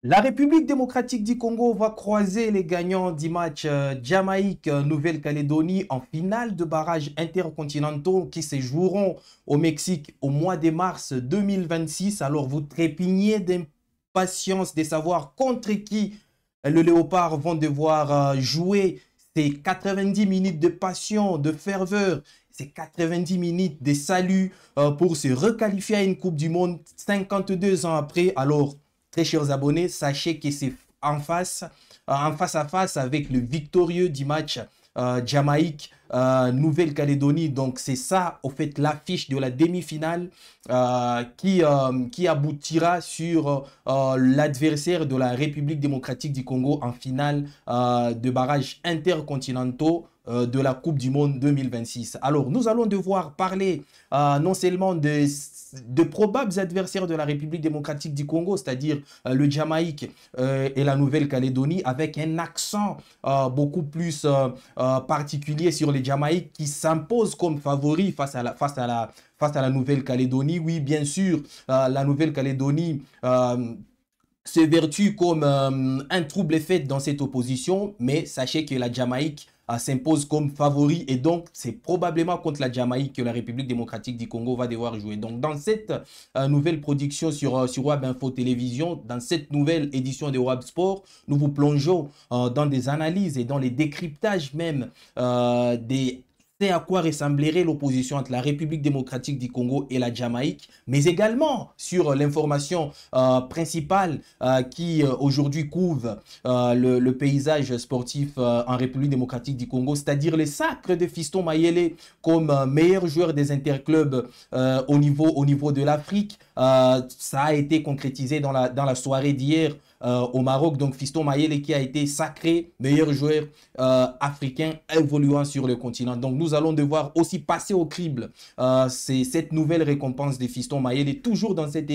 La République démocratique du Congo va croiser les gagnants du match Jamaïque-Nouvelle-Calédonie en finale de barrages intercontinentaux qui se joueront au Mexique au mois de mars 2026. Alors vous trépignez d'impatience de savoir contre qui le Léopard vont devoir jouer ces 90 minutes de passion, de ferveur, ces 90 minutes de salut pour se requalifier à une Coupe du Monde 52 ans après. Alors, très chers abonnés, sachez que c'est en face à face avec le victorieux du match Jamaïque, Nouvelle-Calédonie. Donc c'est ça, au fait, l'affiche de la demi-finale qui aboutira sur l'adversaire de la République démocratique du Congo en finale de barrages intercontinentaux de la Coupe du Monde 2026. Alors, nous allons devoir parler non seulement de probables adversaires de la République démocratique du Congo, c'est-à-dire le Jamaïque et la Nouvelle-Calédonie, avec un accent beaucoup plus particulier sur les Jamaïques qui s'imposent comme favoris face à la Nouvelle-Calédonie. Oui, bien sûr, la Nouvelle-Calédonie s'évertue comme un trouble fait dans cette opposition, mais sachez que la Jamaïque s'impose comme favori et donc c'est probablement contre la Jamaïque que la République démocratique du Congo va devoir jouer. Donc dans cette nouvelle production sur Web Info Télévision, dans cette nouvelle édition de Web Sport, nous vous plongeons dans des analyses et dans les décryptages même des à quoi ressemblerait l'opposition entre la République démocratique du Congo et la Jamaïque, mais également sur l'information principale qui aujourd'hui couvre le paysage sportif en République démocratique du Congo, c'est-à-dire le sacre de Fiston Mayele comme meilleur joueur des interclubs au niveau de l'Afrique. Ça a été concrétisé dans la soirée d'hier au Maroc. Donc Fiston Mayele qui a été sacré meilleur joueur africain évoluant sur le continent. Donc nous allons devoir aussi passer au crible cette nouvelle récompense de Fiston Mayele, toujours dans cette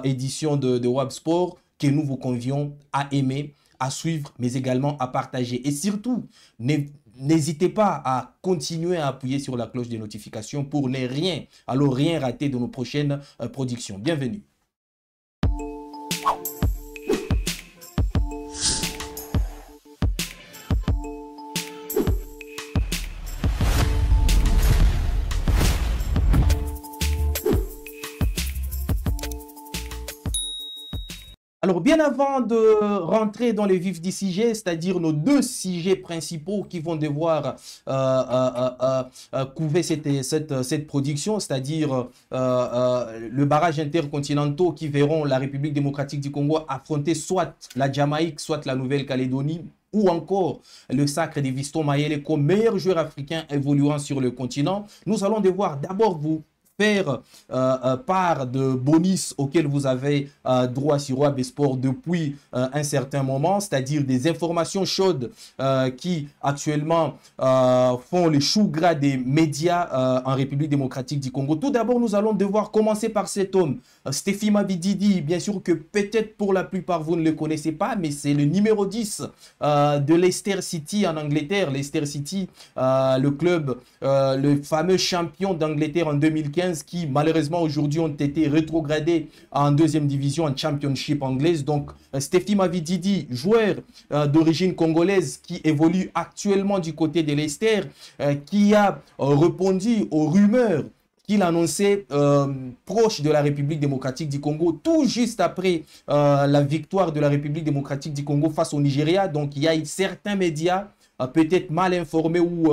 édition de Web Sport que nous vous convions à aimer, à suivre, mais également à partager. Et surtout, n'hésitez pas à continuer à appuyer sur la cloche de notification pour ne rien rater de nos prochaines productions. Bienvenue. Alors, bien avant de rentrer dans les vifs du sujet, c'est-à-dire nos deux sujets principaux qui vont devoir couver cette production, c'est-à-dire le barrage intercontinentaux qui verront la République démocratique du Congo affronter soit la Jamaïque, soit la Nouvelle-Calédonie, ou encore le sacre de Fiston Mayele comme meilleur joueur africain évoluant sur le continent. Nous allons devoir d'abord vous faire part de bonus auxquels vous avez droit sur Web Sport depuis un certain moment, c'est-à-dire des informations chaudes qui actuellement font le chou gras des médias en République démocratique du Congo. Tout d'abord, nous allons devoir commencer par cet homme, Stephy Mavididi. Bien sûr que peut-être pour la plupart vous ne le connaissez pas, mais c'est le numéro 10 de Leicester City en Angleterre. Leicester City, le club, le fameux champion d'Angleterre en 2015, qui malheureusement aujourd'hui ont été rétrogradés en deuxième division, en championship anglaise. Donc Stephy Mavididi, joueur d'origine congolaise qui évolue actuellement du côté de Leicester, qui a répondu aux rumeurs qu'il annonçait proche de la République démocratique du Congo, tout juste après la victoire de la République démocratique du Congo face au Nigeria. Donc il y a certains médias peut-être mal informé ou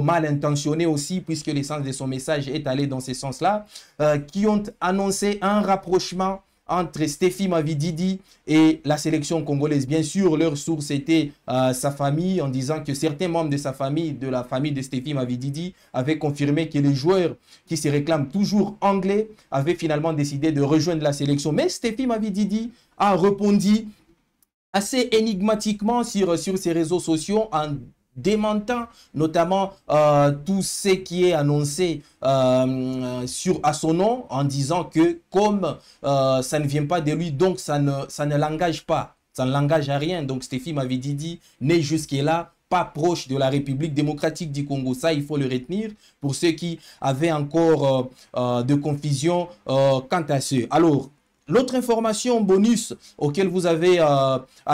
mal intentionné aussi, puisque l'essence de son message est allé dans ce sens-là, qui ont annoncé un rapprochement entre Stephy Mavididi et la sélection congolaise. Bien sûr, leur source était sa famille, en disant que certains membres de sa famille, de la famille de Stephy Mavididi, avaient confirmé que les joueurs qui se réclament toujours anglais avaient finalement décidé de rejoindre la sélection. Mais Stephy Mavididi a répondu assez énigmatiquement sur ses réseaux sociaux en démentant notamment tout ce qui est annoncé à son nom, en disant que comme ça ne vient pas de lui, donc ça ne l'engage pas, ça ne l'engage à rien. Donc Stephy Mavididi n'est jusque-là pas proche de la République démocratique du Congo. Ça, il faut le retenir pour ceux qui avaient encore de confusion quant à ce. Alors, L'autre information bonus à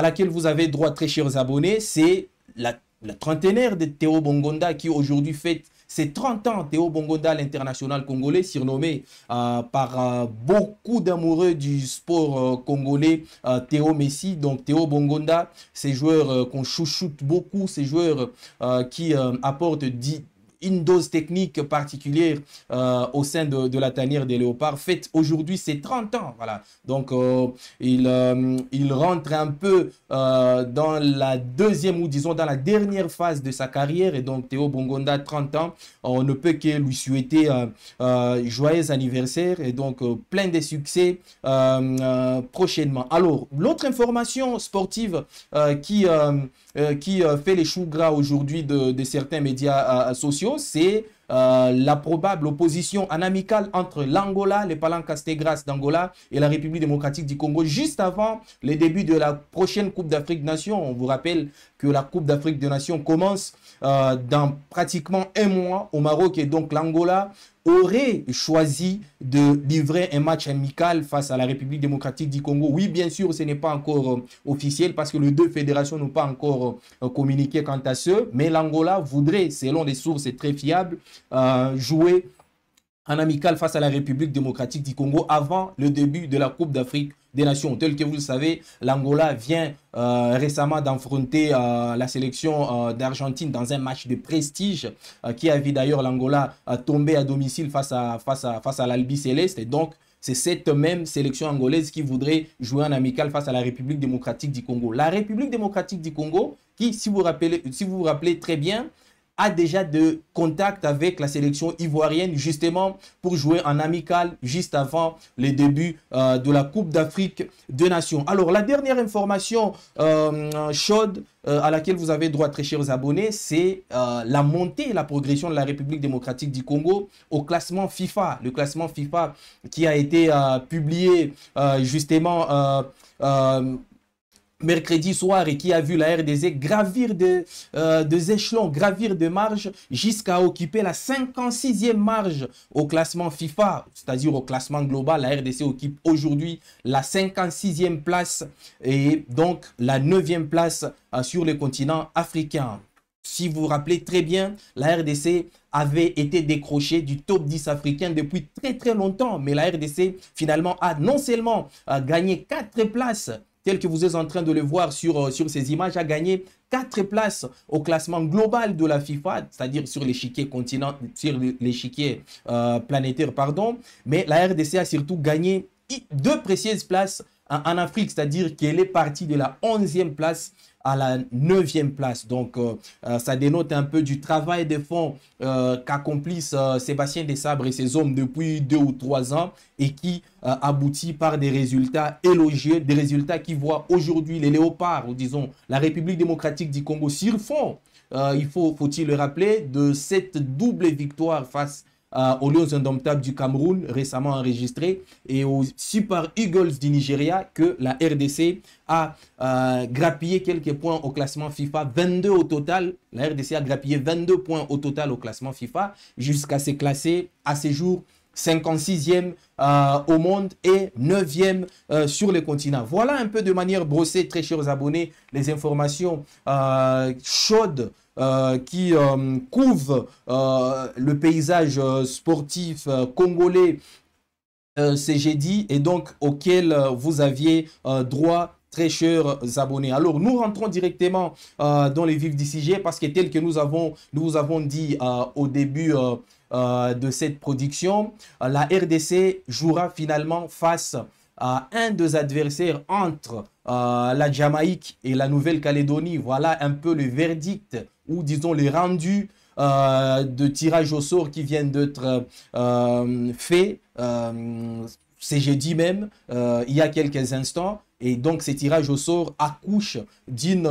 laquelle vous avez droit, très chers abonnés, c'est la trentenaire de Théo Bongonda qui aujourd'hui fête ses 30 ans. Théo Bongonda, l'international congolais, surnommé par beaucoup d'amoureux du sport congolais, Théo Messi. Donc Théo Bongonda, ces joueurs qu'on chouchoute beaucoup, ces joueurs qui apportent une dose technique particulière au sein de la tanière des léopards, fête aujourd'hui ses 30 ans. Voilà. Donc, il rentre un peu dans la deuxième ou disons dans la dernière phase de sa carrière. Et donc, Théo Bongonda, 30 ans, on ne peut que lui souhaiter joyeux anniversaire et donc plein de succès prochainement. Alors, l'autre information sportive qui fait les choux gras aujourd'hui de certains médias sociaux, c'est la probable opposition en amicale entre l'Angola, les Palancas Negras d'Angola et la République démocratique du Congo, juste avant le début de la prochaine Coupe d'Afrique des Nations. On vous rappelle que la Coupe d'Afrique des Nations commence dans pratiquement un mois au Maroc, et donc l'Angola aurait choisi de livrer un match amical face à la République démocratique du Congo. Oui, bien sûr, ce n'est pas encore officiel parce que les deux fédérations n'ont pas encore communiqué quant à ce, mais l'Angola voudrait, selon des sources très fiables, jouer en amical face à la République démocratique du Congo avant le début de la Coupe d'Afrique des Nations. Tel que vous le savez, l'Angola vient récemment d'affronter la sélection d'Argentine dans un match de prestige qui a vu d'ailleurs l'Angola tomber à domicile face à l'Albi Céleste. Et donc, c'est cette même sélection angolaise qui voudrait jouer en amical face à la République démocratique du Congo. La République démocratique du Congo, qui, si vous vous rappelez très bien, a déjà de contact avec la sélection ivoirienne justement pour jouer en amical juste avant le début de la Coupe d'Afrique des Nations. Alors, la dernière information chaude à laquelle vous avez droit, très chers abonnés, c'est la montée et la progression de la République démocratique du Congo au classement FIFA. Le classement FIFA qui a été publié justement mercredi soir et qui a vu la RDC gravir des échelons, gravir de marges jusqu'à occuper la 56e marge au classement FIFA, c'est-à-dire au classement global. La RDC occupe aujourd'hui la 56e place et donc la 9e place sur le continent africain. Si vous vous rappelez très bien, la RDC avait été décrochée du top 10 africain depuis très longtemps, mais la RDC finalement a non seulement gagné 4 places, tel que vous êtes en train de le voir sur ces images, a gagné 4 places au classement global de la FIFA, c'est-à-dire sur l'échiquier planétaire, pardon. Mais la RDC a surtout gagné 2 précieuses places en Afrique, c'est-à-dire qu'elle est partie de la 11e place à la 9e place. Donc, ça dénote un peu du travail de fond qu'accomplissent Sébastien Desabre et ses hommes depuis 2 ou 3 ans et qui aboutit par des résultats élogieux, des résultats qui voient aujourd'hui les léopards, ou disons la République démocratique du Congo sur fond, faut-il le rappeler, de cette double victoire face aux Lions indomptables du Cameroun, récemment enregistré, et aux Super Eagles du Nigeria, que la RDC a grappillé quelques points au classement FIFA, 22 au total. La RDC a grappillé 22 points au total au classement FIFA, jusqu'à se classer à ce jour 56e au monde et 9e sur le continent. Voilà un peu de manière brossée, très chers abonnés, les informations chaudes qui couvrent le paysage sportif congolais ces jeudi et donc auquel vous aviez droit, très chers abonnés. Alors, nous rentrons directement dans les vifs du sujet parce que tel que nous vous avons dit au début de cette production, la RDC jouera finalement face à un des adversaires entre la Jamaïque et la Nouvelle-Calédonie. Voilà un peu le verdict ou disons les rendus de tirage au sort qui viennent d'être faits. C'est jeudi même, il y a quelques instants. Et donc, ces tirages au sort accouchent d'une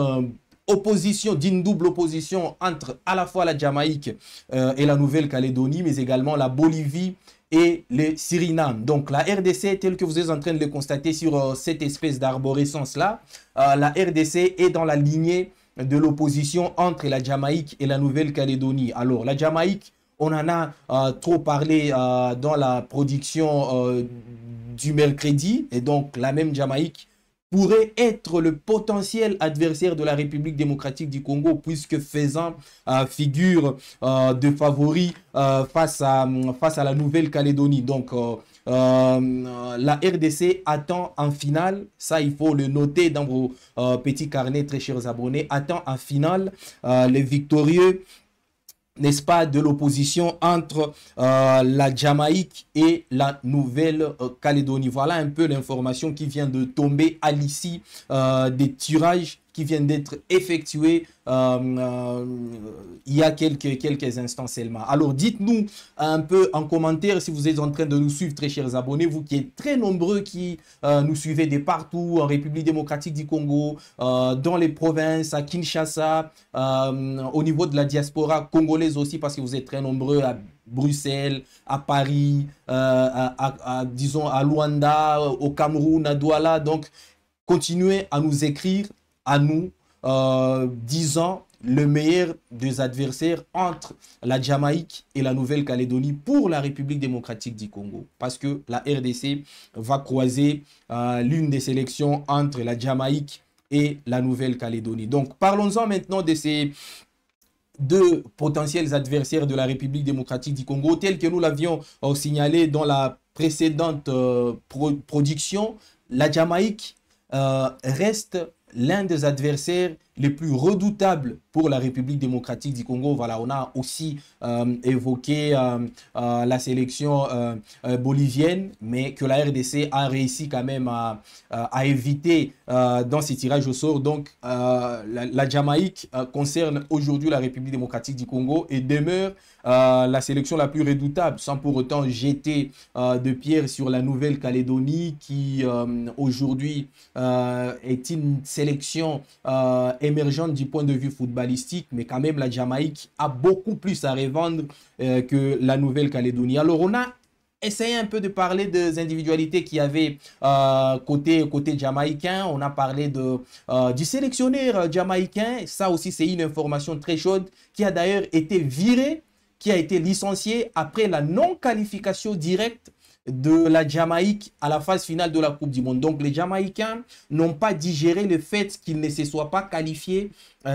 opposition, d'une double opposition entre à la fois la Jamaïque et la Nouvelle-Calédonie, mais également la Bolivie et le Suriname. Donc, la RDC, telle que vous êtes en train de le constater sur cette espèce d'arborescence-là, la RDC est dans la lignée de l'opposition entre la Jamaïque et la Nouvelle-Calédonie. Alors, la Jamaïque On en a trop parlé dans la production du mercredi. Et donc, la même Jamaïque pourrait être le potentiel adversaire de la République démocratique du Congo, puisque faisant figure de favori face à la Nouvelle-Calédonie. Donc, la RDC attend en finale, ça il faut le noter dans vos petits carnets, très chers abonnés, attend en finale les victorieux, n'est-ce pas, de l'opposition entre la Jamaïque et la Nouvelle-Calédonie. Voilà un peu l'information qui vient de tomber à l'issue des tirages qui viennent d'être effectués il y a quelques instants seulement. Alors, dites-nous un peu en commentaire si vous êtes en train de nous suivre, très chers abonnés, vous qui êtes très nombreux, qui nous suivez de partout, en République démocratique du Congo, dans les provinces, à Kinshasa, au niveau de la diaspora congolaise aussi, parce que vous êtes très nombreux à Bruxelles, à Paris, disons à Luanda, au Cameroun, à Douala. Donc, continuez à nous écrire, à nous, disant le meilleur des adversaires entre la Jamaïque et la Nouvelle-Calédonie pour la République démocratique du Congo. Parce que la RDC va croiser l'une des sélections entre la Jamaïque et la Nouvelle-Calédonie. Donc, parlons-en maintenant de ces deux potentiels adversaires de la République démocratique du Congo, tels que nous l'avions signalé dans la précédente production. La Jamaïque reste l'un des adversaires les plus redoutables pour la République démocratique du Congo. Voilà, on a aussi évoqué la sélection bolivienne, mais que la RDC a réussi quand même à éviter dans ces tirages au sort. Donc, la Jamaïque concerne aujourd'hui la République démocratique du Congo et demeure la sélection la plus redoutable, sans pour autant jeter de pierre sur la Nouvelle-Calédonie qui aujourd'hui est une sélection émergente du point de vue footballistique, mais quand même la Jamaïque a beaucoup plus à revendre que la Nouvelle-Calédonie. Alors on a essayé un peu de parler des individualités qui avaient côté jamaïcain. On a parlé du sélectionneur jamaïcain. Ça aussi c'est une information très chaude qui a d'ailleurs été viré, qui a été licencié après la non-qualification directe de la Jamaïque à la phase finale de la Coupe du Monde. Donc les Jamaïcains n'ont pas digéré le fait qu'ils ne se soient pas qualifiés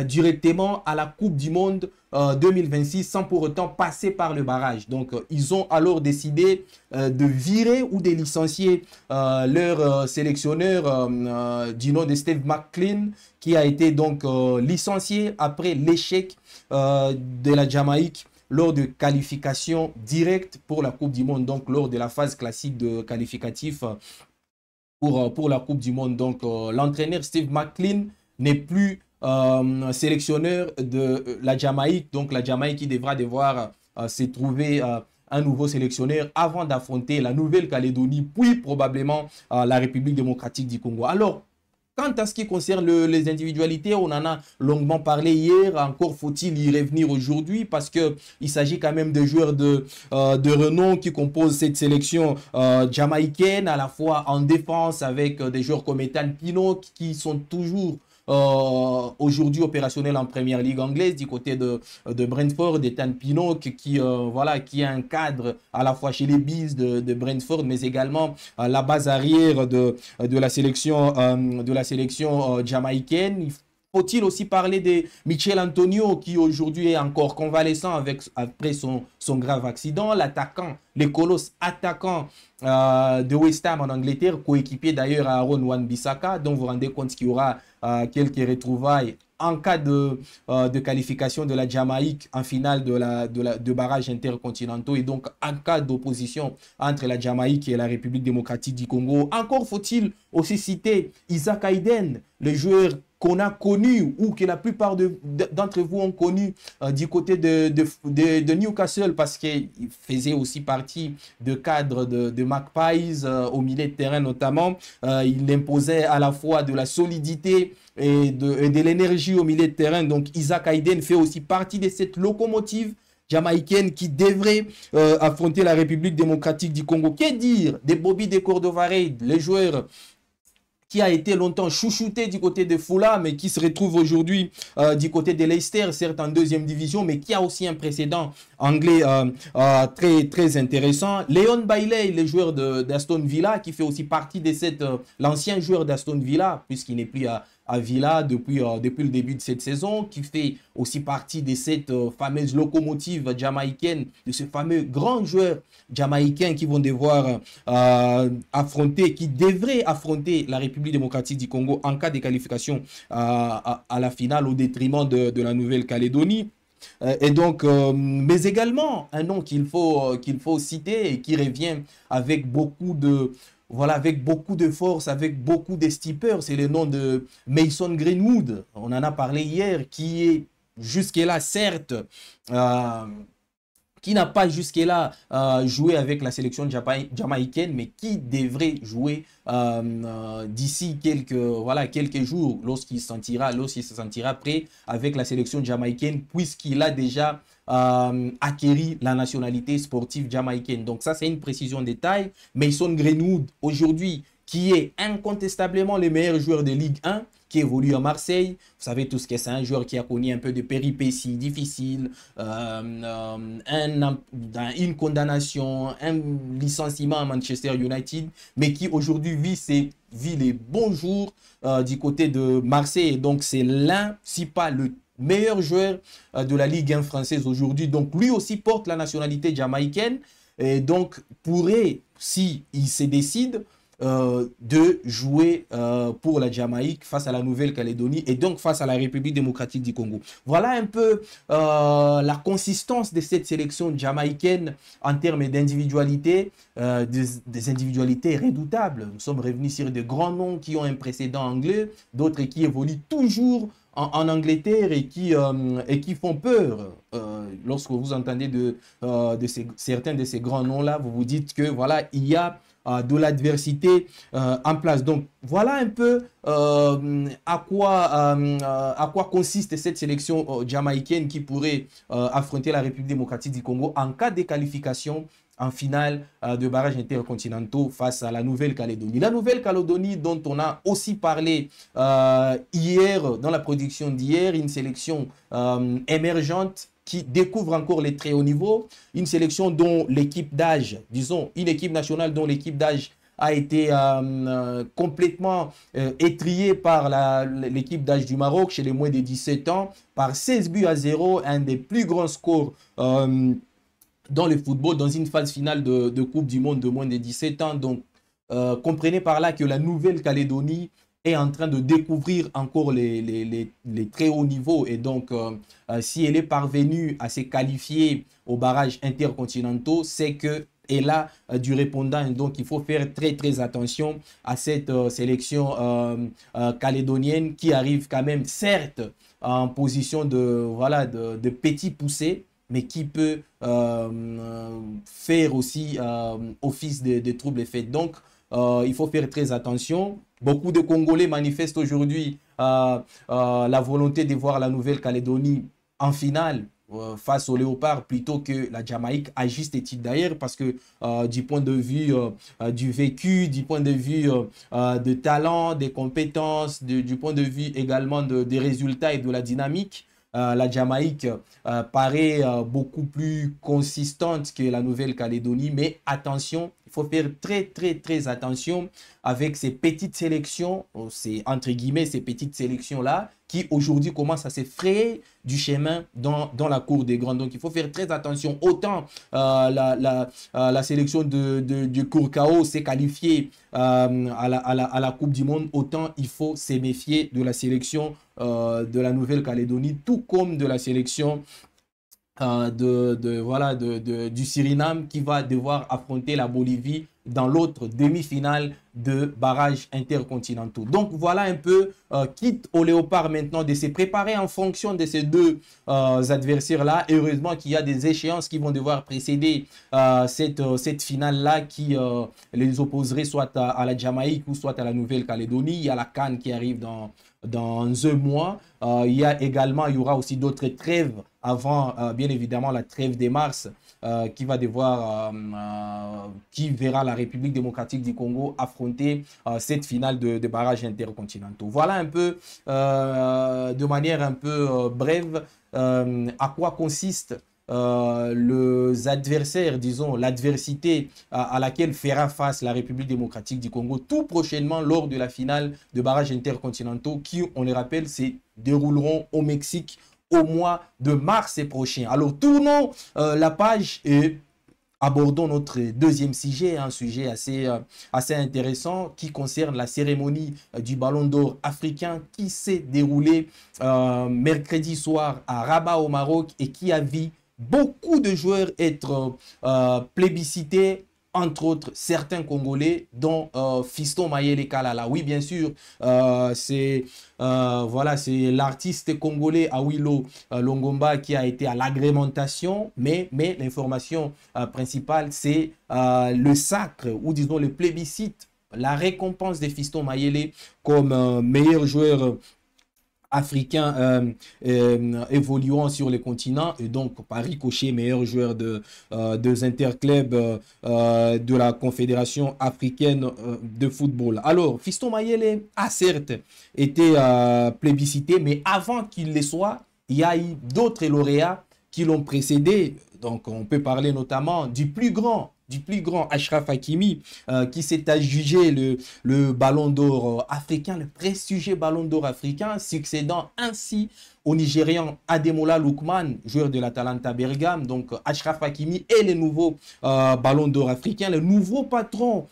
directement à la Coupe du Monde 2026 sans pour autant passer par le barrage. Donc ils ont alors décidé de virer ou de licencier leur sélectionneur du nom de Steve McLean, qui a été donc licencié après l'échec de la Jamaïque lors de qualification directe pour la Coupe du Monde, donc lors de la phase classique de qualificatif pour la Coupe du Monde. Donc l'entraîneur Steve McLean n'est plus sélectionneur de la Jamaïque. Donc la Jamaïque qui devra devoir se trouver un nouveau sélectionneur avant d'affronter la Nouvelle-Calédonie, puis probablement la République démocratique du Congo. Alors, quant à ce qui concerne les individualités, on en a longuement parlé hier. Encore faut-il y revenir aujourd'hui parce qu'il s'agit quand même de joueurs de renom qui composent cette sélection jamaïcaine, à la fois en défense avec des joueurs comme Ethan Pino qui sont toujours aujourd'hui opérationnel en première ligue anglaise du côté de Brentford, Ethan Pino qui est un cadre à la fois chez les Bees de Brentford, mais également la base arrière de la sélection jamaïcaine. Faut-il aussi parler de Michel Antonio qui aujourd'hui est encore convalescent après son grave accident, l'attaquant, le colosse attaquant de West Ham en Angleterre, coéquipier d'ailleurs à Aaron Wan-Bissaka, dont vous vous rendez compte qu'il y aura quelques retrouvailles en cas de qualification de la Jamaïque en finale de barrages intercontinentaux et donc en cas d'opposition entre la Jamaïque et la République démocratique du Congo. Encore faut-il aussi citer Isaac Hayden, le joueur qu'on a connu ou que la plupart d'entre vous ont connu du côté de Newcastle parce qu'il faisait aussi partie de cadre de Magpies au milieu de terrain notamment. Il imposait à la fois de la solidité et de l'énergie au milieu de terrain. Donc Isaac Hayden fait aussi partie de cette locomotive jamaïcaine qui devrait affronter la République démocratique du Congo. Que dire des Bobby de Cordova Reid, les joueurs qui a été longtemps chouchouté du côté de Fulham, mais qui se retrouve aujourd'hui du côté de Leicester, certes en deuxième division, mais qui a aussi un précédent anglais très intéressant. Leon Bailey, le joueur d'Aston Villa, qui fait aussi partie de l'ancien joueur d'Aston Villa, puisqu'il n'est plus à Villa depuis le début de cette saison, qui fait aussi partie de cette fameuse locomotive jamaïcaine, de ce fameux grand joueur jamaïcain qui vont devoir qui devrait affronter la République démocratique du Congo en cas de qualification à la finale au détriment de la Nouvelle-Calédonie. Et donc, mais également un nom qu'il faut citer et qui revient avec beaucoup de... Voilà, avec beaucoup de force, avec beaucoup de steppers, c'est le nom de Mason Greenwood. On en a parlé hier, qui est jusque-là, certes, qui n'a pas jusque-là joué avec la sélection jamaïcaine, mais qui devrait jouer d'ici quelques jours lorsqu'il se sentira prêt avec la sélection jamaïcaine, puisqu'il a déjà acquéri la nationalité sportive jamaïcaine. Donc ça, c'est une précision de taille. Mason Greenwood, aujourd'hui, qui est incontestablement le meilleur joueur de Ligue 1, qui évolue à Marseille. Vous savez tout ce que c'est, un joueur qui a connu un peu de péripéties difficiles, une condamnation, un licenciement à Manchester United, mais qui aujourd'hui vit les bons jours du côté de Marseille. Et donc c'est l'un, si pas le meilleur joueur de la Ligue 1 française aujourd'hui. Donc lui aussi porte la nationalité jamaïcaine et donc pourrait, si il se décide, de jouer pour la Jamaïque face à la Nouvelle-Calédonie et donc face à la République démocratique du Congo. Voilà un peu la consistance de cette sélection jamaïcaine en termes d'individualité, des individualités redoutables. Nous sommes revenus sur de grands noms qui ont un précédent anglais, d'autres qui évoluent toujours en Angleterre et qui font peur. Lorsque vous entendez certains de ces grands noms-là, vous vous dites que voilà, il y a de l'adversité en place. Donc voilà un peu à quoi consiste cette sélection jamaïcaine qui pourrait affronter la République démocratique du Congo en cas de qualification en finale de barrages intercontinentaux face à la Nouvelle-Calédonie. La Nouvelle-Calédonie dont on a aussi parlé hier, dans la production d'hier, une sélection émergente qui découvre encore les très hauts niveaux, une sélection dont l'équipe d'âge, disons, une équipe nationale dont l'équipe d'âge a été complètement étriée par l'équipe d'âge du Maroc chez les moins de 17 ans, par 16-0, un des plus grands scores dans le football, dans une phase finale de Coupe du Monde de moins de 17 ans. Donc, comprenez par là que la Nouvelle-Calédonie est en train de découvrir encore les très hauts niveaux. Et donc, si elle est parvenue à se qualifier aux barrages intercontinentaux, c'est qu'elle a du répondant. Et donc, il faut faire très attention à cette sélection calédonienne qui arrive quand même, certes, en position de petit poussé, mais qui peut faire aussi office de trouble faits. Donc, il faut faire très attention. Beaucoup de Congolais manifestent aujourd'hui la volonté de voir la Nouvelle-Calédonie en finale face aux Léopards plutôt que la Jamaïque, à juste titre d'ailleurs, parce que du point de vue du vécu, du point de vue de talent, des compétences, du point de vue également des résultats et de la dynamique, la Jamaïque paraît beaucoup plus consistante que la Nouvelle-Calédonie, mais attention, il faut faire très attention avec ces petites sélections, entre guillemets ces petites sélections-là, qui aujourd'hui commencent à se frayer du chemin dans la cour des grands. Donc il faut faire très attention. Autant la sélection de Curaçao s'est qualifiée à la Coupe du Monde, autant il faut se méfier de la sélection de la Nouvelle-Calédonie, tout comme de la sélection du Suriname qui va devoir affronter la Bolivie dans l'autre demi-finale de barrages intercontinentaux. Donc voilà un peu, quitte au Léopard maintenant de se préparer en fonction de ces deux adversaires-là. Heureusement qu'il y a des échéances qui vont devoir précéder cette finale-là qui les opposerait soit à la Jamaïque ou soit à la Nouvelle-Calédonie. Il y a la CAN qui arrive dans un mois. Il y aura aussi d'autres trêves avant, bien évidemment, la trêve des mars qui verra la République démocratique du Congo affronter cette finale de barrages intercontinentaux. Voilà un peu, de manière un peu brève, à quoi consiste les adversaires, disons, l'adversité à laquelle fera face la République démocratique du Congo tout prochainement lors de la finale de barrages intercontinentaux qui, on le rappelle, se dérouleront au Mexique au mois de mars prochain. Alors, tournons la page et abordons notre deuxième sujet, un sujet assez intéressant qui concerne la cérémonie du Ballon d'Or africain qui s'est déroulée mercredi soir à Rabat au Maroc et qui a vu beaucoup de joueurs être plébiscités, entre autres certains Congolais, dont Fiston Mayele Kalala. Oui, bien sûr, c'est l'artiste congolais Awilo Longomba qui a été à l'agrémentation, mais l'information principale, c'est le sacre, ou disons le plébiscite, la récompense de Fiston Mayele comme meilleur joueur africains évoluant sur les continents et donc par ricochet meilleur joueur des interclubs de la Confédération africaine de football. Alors, Fiston Mayele a certes été plébiscité, mais avant qu'il le soit, il y a eu d'autres lauréats qui l'ont précédé. Donc, on peut parler notamment du plus grand Achraf Hakimi qui s'est adjugé le Ballon d'Or africain, le prestigieux Ballon d'Or africain, succédant ainsi au Nigérian Ademola Lookman, joueur de l'Atalanta Bergame. Donc Achraf Hakimi est le nouveau Ballon d'Or africain, le nouveau patron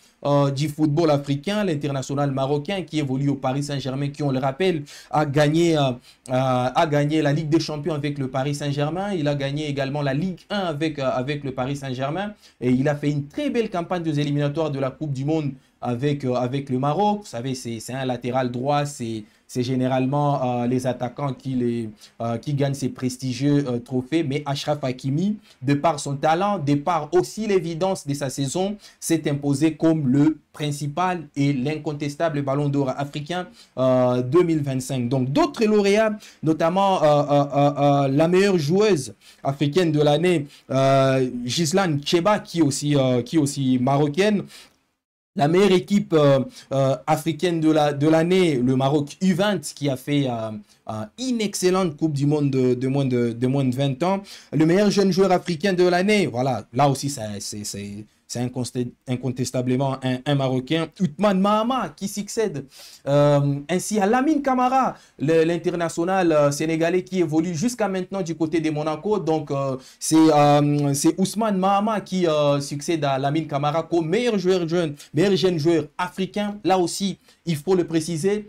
du football africain, l'international marocain qui évolue au Paris Saint-Germain, qui, on le rappelle, a gagné la Ligue des Champions avec le Paris Saint-Germain. Il a gagné également la Ligue 1 avec le Paris Saint-Germain. Et il a fait une très belle campagne des éliminatoires de la Coupe du Monde avec le Maroc. Vous savez, c'est un latéral droit, c'est généralement les attaquants qui gagnent ces prestigieux trophées. Mais Achraf Hakimi, de par son talent, de par aussi l'évidence de sa saison, s'est imposé comme le principal et l'incontestable Ballon d'Or africain 2025. Donc d'autres lauréats, notamment la meilleure joueuse africaine de l'année, Gislan Cheba, qui est aussi marocaine. La meilleure équipe africaine de l'année, le Maroc U20, qui a fait une excellente Coupe du Monde de moins de 20 ans. Le meilleur jeune joueur africain de l'année, voilà, là aussi, c'est incontestablement un Marocain, Ousmane Mahama, qui succède ainsi à Lamine Camara, l'international sénégalais qui évolue jusqu'à maintenant du côté de Monaco. Donc, c'est Ousmane Mahama qui succède à Lamine Camara comme meilleur jeune joueur africain. Là aussi, il faut le préciser,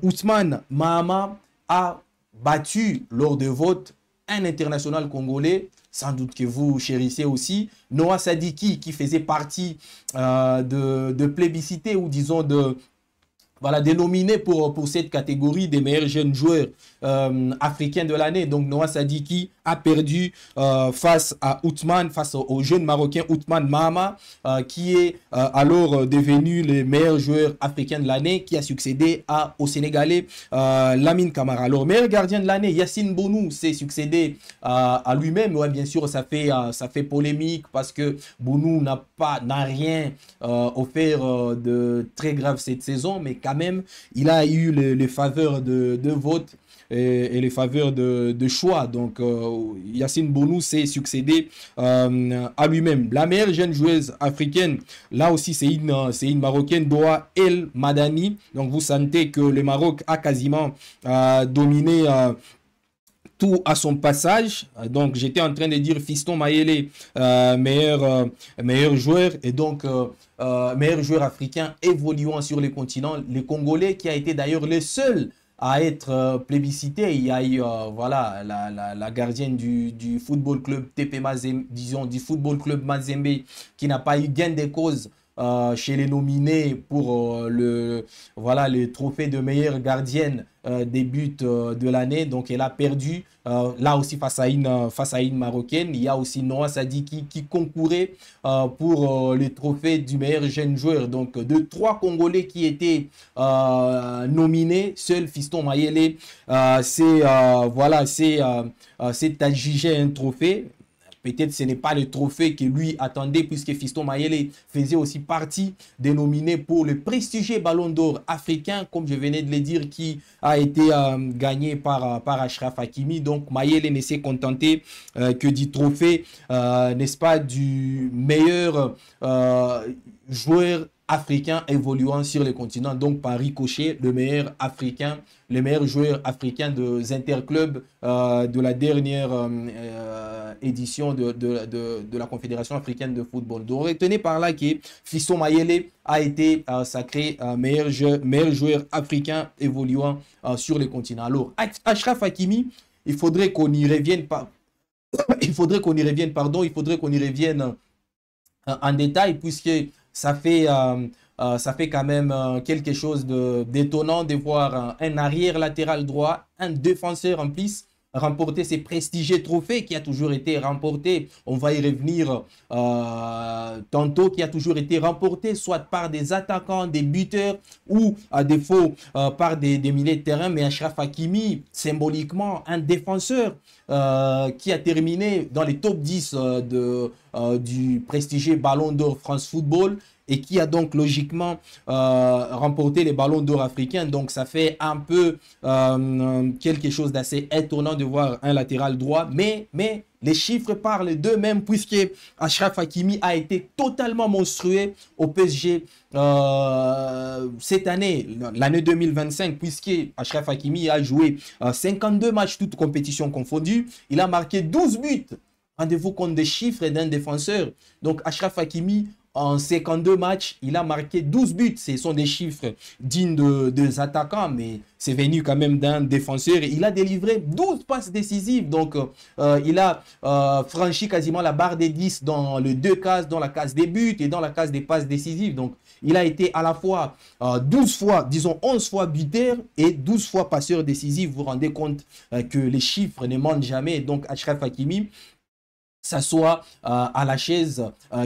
Ousmane Mahama a battu lors de vote un international congolais, sans doute que vous chérissez aussi, Noah Sadiki, qui faisait partie de plébiscité ou disons de nominés pour cette catégorie des meilleurs jeunes joueurs africains de l'année. Donc Noah Sadiki a perdu face au jeune Marocain Ousmane Mahama, qui est alors devenu le meilleur joueur africain de l'année, qui a succédé au Sénégalais Lamine Camara. Alors, meilleur gardien de l'année, Yacine Bonou s'est succédé à lui-même. Ouais, bien sûr, ça fait polémique parce que Bonou n'a rien offert de très grave cette saison, mais quand même, il a eu les faveurs de vote et les faveurs de choix. Donc, Yacine Bonou s'est succédé à lui-même. La meilleure jeune joueuse africaine, là aussi, c'est une Marocaine, Doha El Madani. Donc, vous sentez que le Maroc a quasiment dominé tout à son passage. Donc, j'étais en train de dire Fiston Mayele, meilleur joueur, et donc meilleur joueur africain évoluant sur les continents. Le Congolais, qui a été d'ailleurs le seul à être plébiscité. Il y a eu voilà, la gardienne du football club TP Mazembe, disons du football club Mazembe, qui n'a pas eu gain de cause chez les nominés pour le trophée de meilleure gardienne des buts de l'année. Donc elle a perdu là aussi face à une Marocaine. Il y a aussi Noah Sadiki qui concourait pour le trophée du meilleur jeune joueur. Donc de 3 Congolais qui étaient nominés, seul Fiston Mayele s'est adjugé un trophée. Peut-être ce n'est pas le trophée que lui attendait, puisque Fiston Mayele faisait aussi partie des nominés pour le prestigieux Ballon d'Or africain, comme je venais de le dire, qui a été gagné par Achraf Hakimi. Donc Mayele ne s'est contenté que du trophée, n'est-ce pas, du meilleur joueur africain évoluant sur le continent, donc par ricochet, le meilleur joueur africain des interclubs de la dernière édition de la Confédération africaine de football. Donc retenez par là que Fiston Mayele a été sacré meilleur joueur africain évoluant sur le continent. Alors, Achraf Hakimi, il faudrait qu'on y revienne il faudrait qu'on y revienne en détail, puisque ça fait quand même quelque chose d'étonnant de voir un arrière latéral droit, un défenseur en plus, remporter ces prestigieux trophées qui a toujours été remporté. On va y revenir tantôt, qui a toujours été remporté soit par des attaquants, des buteurs ou à défaut par des milieux de terrain. Mais Achraf Hakimi, symboliquement, un défenseur qui a terminé dans les top 10 du prestigieux Ballon d'Or France Football et qui a donc logiquement remporté les ballons d'or africains. Donc ça fait un peu quelque chose d'assez étonnant de voir un latéral droit, mais les chiffres parlent d'eux-mêmes, puisque Achraf Hakimi a été totalement monstrueux au PSG cette année, l'année 2025, puisque Achraf Hakimi a joué 52 matchs, toutes compétitions confondues. Il a marqué 12 buts. Rendez-vous compte des chiffres d'un défenseur. Donc Achraf Hakimi, en 52 matchs, il a marqué 12 buts. Ce sont des chiffres dignes des attaquants, mais c'est venu quand même d'un défenseur. Il a délivré 12 passes décisives. Donc, il a franchi quasiment la barre des 10 dans les deux cases, dans la case des buts et dans la case des passes décisives. Donc, il a été à la fois 12 fois, disons 11 fois buteur et 12 fois passeur décisif. Vous vous rendez compte que les chiffres ne mentent jamais. Donc, Achraf Hakimi s'assoit à la chaise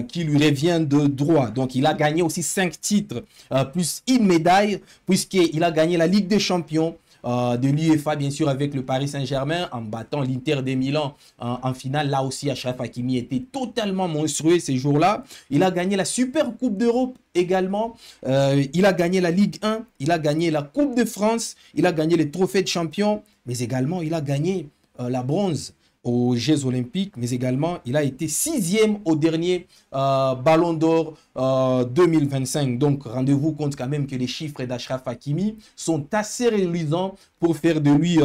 qui lui revient de droit. Donc, il a gagné aussi 5 titres, plus une médaille, puisqu'il a gagné la Ligue des Champions de l'UEFA, bien sûr, avec le Paris Saint-Germain, en battant l'Inter de Milan en finale. Là aussi, Achraf Hakimi était totalement monstrueux ces jours-là. Il a gagné la Super Coupe d'Europe également. Il a gagné la Ligue 1, il a gagné la Coupe de France, il a gagné les trophées de champion, mais également, il a gagné la bronze aux Jeux Olympiques, mais également il a été 6e au dernier Ballon d'Or 2025. Donc rendez-vous compte quand même que les chiffres d'Achraf Hakimi sont assez reluisants pour faire de lui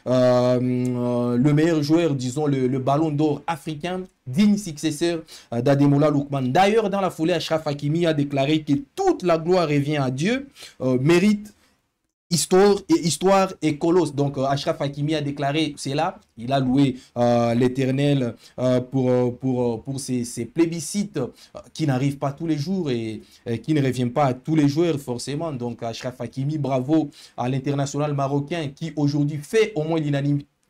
le meilleur joueur, disons le Ballon d'Or africain, digne successeur d'Ademola Lookman. D'ailleurs, dans la foulée, Achraf Hakimi a déclaré que toute la gloire revient à Dieu, mérite, histoire et colosse. Donc Achraf Hakimi a déclaré cela. Il a loué l'Éternel pour ces plébiscites qui n'arrivent pas tous les jours et qui ne reviennent pas à tous les joueurs forcément. Donc Achraf Hakimi, bravo à l'international marocain qui aujourd'hui fait au moins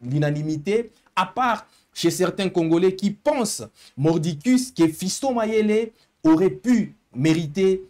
l'unanimité, à part chez certains Congolais qui pensent mordicus que Fiston Mayele aurait pu mériter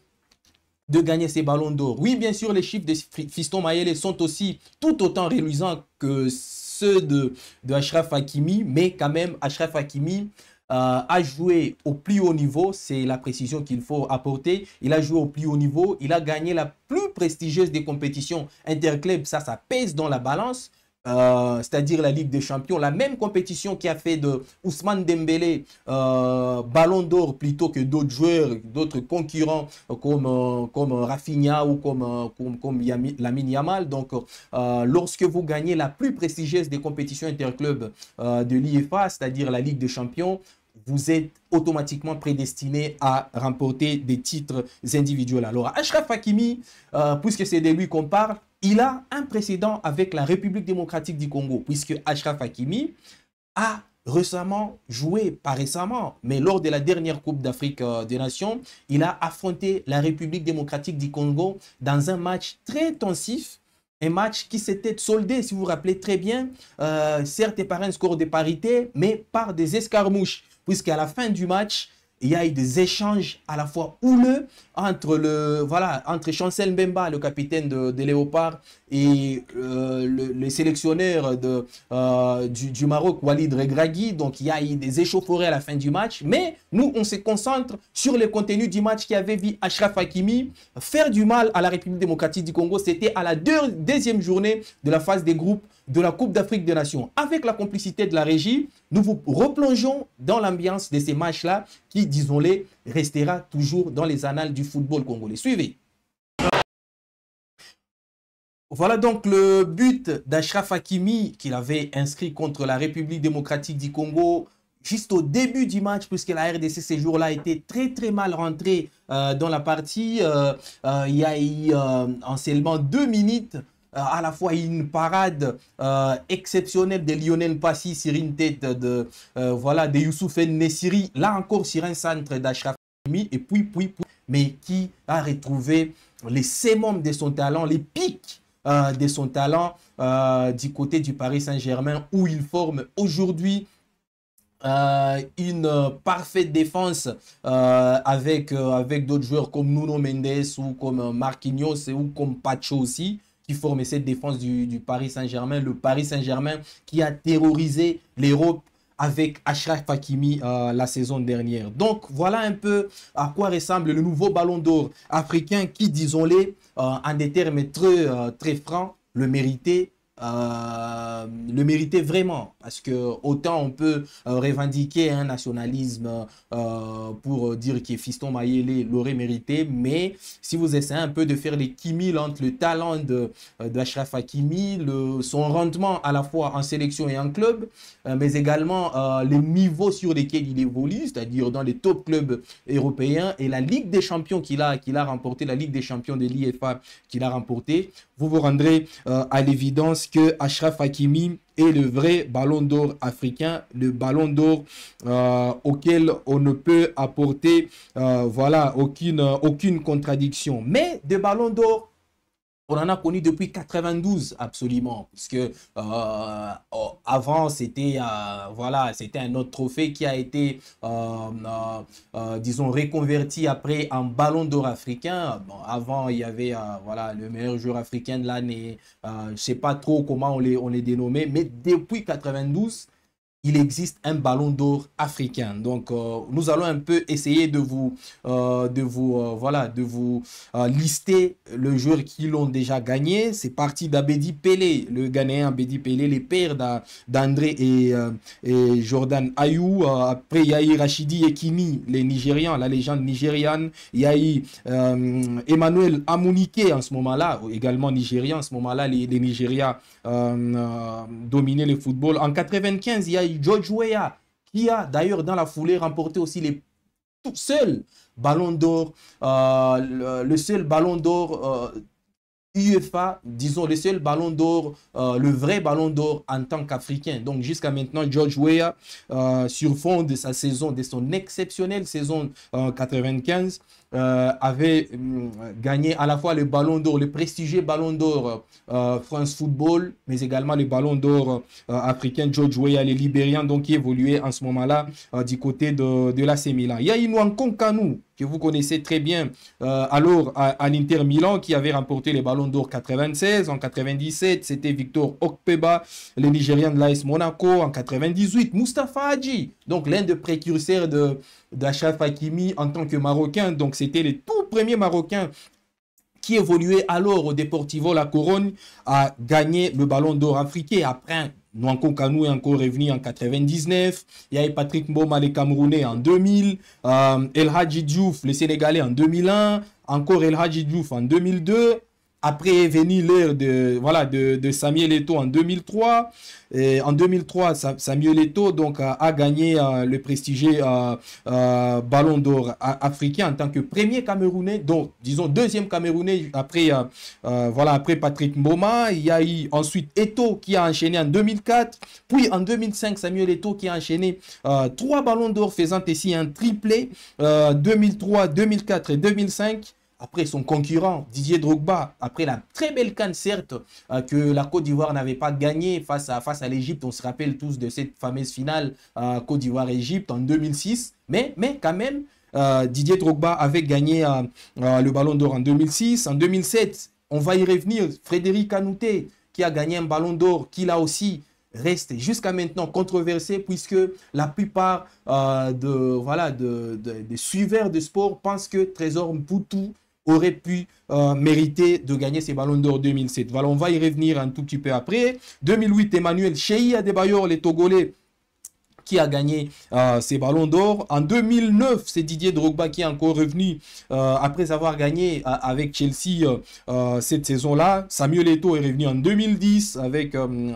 de gagner ces ballons d'or. Oui, bien sûr, les chiffres de Fiston Mayele sont aussi tout autant reluisants que ceux de Achraf Hakimi, mais quand même, Achraf Hakimi a joué au plus haut niveau, c'est la précision qu'il faut apporter. Il a joué au plus haut niveau, il a gagné la plus prestigieuse des compétitions interclubs, ça pèse dans la balance. C'est-à-dire la Ligue des Champions, la même compétition qui a fait de Ousmane Dembélé Ballon d'Or plutôt que d'autres joueurs, d'autres concurrents comme Rafinha ou comme Lamine Yamal. Donc, lorsque vous gagnez la plus prestigieuse des compétitions interclubs de l'UEFA, c'est-à-dire la Ligue des Champions, vous êtes automatiquement prédestiné à remporter des titres individuels. Alors, Achraf Hakimi, puisque c'est de lui qu'on parle, il a un précédent avec la République démocratique du Congo, puisque Achraf Hakimi a récemment joué, pas récemment, mais lors de la dernière Coupe d'Afrique des Nations, il a affronté la République démocratique du Congo dans un match très intensif, un match qui s'était soldé, si vous vous rappelez très bien, certes par un score de parité, mais par des escarmouches, puisqu'à la fin du match, il y a eu des échanges à la fois houleux entre Chancel Mbemba, le capitaine de Léopard, et le sélectionneur du Maroc, Walid Regragui. Donc, il y a eu des échauffourées à la fin du match. Mais nous, on se concentre sur le contenu du match qui avait vu Achraf Hakimi faire du mal à la République démocratique du Congo. C'était à la deuxième journée de la phase des groupes de la Coupe d'Afrique des Nations. Avec la complicité de la régie, nous vous replongeons dans l'ambiance de ces matchs-là qui, disons-les, restera toujours dans les annales du football congolais. Suivez. Voilà donc le but d'Achraf Hakimi qu'il avait inscrit contre la République démocratique du Congo juste au début du match, puisque la RDC ces jours-là était très mal rentrée dans la partie. Il y a eu en seulement 2 minutes à la fois une parade exceptionnelle de Lionel Passy sur une tête de Youssouf Nessiri, là encore sur un centre d'Achraf Hakimi, et puis, mais qui a retrouvé les summums de son talent, les pics de son talent du côté du Paris Saint-Germain, où il forme aujourd'hui une parfaite défense avec d'autres joueurs comme Nuno Mendes ou comme Marquinhos ou comme Pacho aussi, qui forment cette défense du Paris Saint-Germain. Le Paris Saint-Germain qui a terrorisé l'Europe avec Achraf Hakimi la saison dernière. Donc voilà un peu à quoi ressemble le nouveau ballon d'or africain qui, disons-les, en des termes très francs, le méritait vraiment, parce que autant on peut revendiquer un nationalisme pour dire que Fiston Mayele l'aurait mérité, mais si vous essayez un peu de faire les kimil entre le talent d'Achraf Hakimi, son rendement à la fois en sélection et en club, mais également les niveaux sur lesquels il évolue, c'est-à-dire dans les top clubs européens, et la Ligue des Champions qu'il a remporté, la Ligue des Champions de l'IFA qu'il a remporté, vous vous rendrez à l'évidence que Achraf Hakimi est le vrai ballon d'or africain, le ballon d'or auquel on ne peut apporter aucune contradiction. Mais de ballon d'or, on en a connu depuis 92, absolument, puisque avant, c'était un autre trophée qui a été, disons, reconverti après en ballon d'or africain. Bon, avant, il y avait le meilleur joueur africain de l'année. Je ne sais pas trop comment on les dénommait, mais depuis 92, il existe un ballon d'or africain. Donc, nous allons un peu essayer de vous lister les joueurs qui l'ont déjà gagné. C'est parti d'Abedi Pelé, le Ghanéen Abedi Pelé, les pères d'André et Jordan Ayou. Après, il y a eu Rachidi Yekini, les Nigérians, la légende nigériane. Il y a eu Emmanuel Amunike en ce moment-là, également nigérian. En ce moment-là, les Nigérias dominaient le football. En 95, il y a eu George Weah, qui a d'ailleurs dans la foulée remporté aussi le seul ballon d'or UEFA, disons le seul ballon d'or, le vrai ballon d'or en tant qu'Africain. Donc jusqu'à maintenant, George Weah, sur fond de sa saison, de son exceptionnelle saison 95, avait gagné à la fois le ballon d'or, le prestigieux ballon d'or France Football, mais également le ballon d'or africain George Weah, les Libériens, donc qui évoluait en ce moment-là du côté de l'AC Milan. Il y a Nwankwo Kanu, que vous connaissez très bien, alors à l'Inter Milan, qui avait remporté le ballon d'or 96. En 97, c'était Victor Okpeba, le Nigérian de l'AS Monaco. En 98, Moustapha Hadji, donc l'un des précurseurs d'Achraf Hakimi en tant que Marocain. Donc c'était le tout premier Marocain qui évoluait alors au Deportivo La Corogne, a gagné le ballon d'or africain. Après, Nwankwo Kanu est encore revenu en 99. Il y a eu Patrick Mboma, le Camerounais, en 2000. El Hadji Diouf, le Sénégalais, en 2001. Encore El Hadji Diouf en 2002. Après est venu l'ère de Samuel Eto'o en 2003. Et en 2003, Samuel Eto'o donc, a gagné le prestigieux ballon d'or africain en tant que premier Camerounais. Donc, disons, deuxième Camerounais après Patrick Mboma. Il y a eu ensuite Eto'o qui a enchaîné en 2004. Puis en 2005, Samuel Eto'o qui a enchaîné 3 ballons d'or, faisant ici un triplé 2003, 2004 et 2005. Après son concurrent Didier Drogba, après la très belle CAN certes que la Côte d'Ivoire n'avait pas gagné face à l'Égypte. On se rappelle tous de cette fameuse finale Côte d'Ivoire-Égypte en 2006. Mais quand même, Didier Drogba avait gagné le ballon d'or en 2006. En 2007, on va y revenir. Frédéric Kanouté, qui a gagné un ballon d'or, qui là aussi reste jusqu'à maintenant controversé puisque la plupart des suiveurs de sport pensent que Trésor Mputu aurait pu mériter de gagner ces ballons d'or 2007. Voilà, on va y revenir un tout petit peu après. 2008, Emmanuel Cheyi Adebayor, les Togolais, qui a gagné ses ballons d'or. En 2009, c'est Didier Drogba qui est encore revenu après avoir gagné avec Chelsea cette saison-là. Samuel Eto'o est revenu en 2010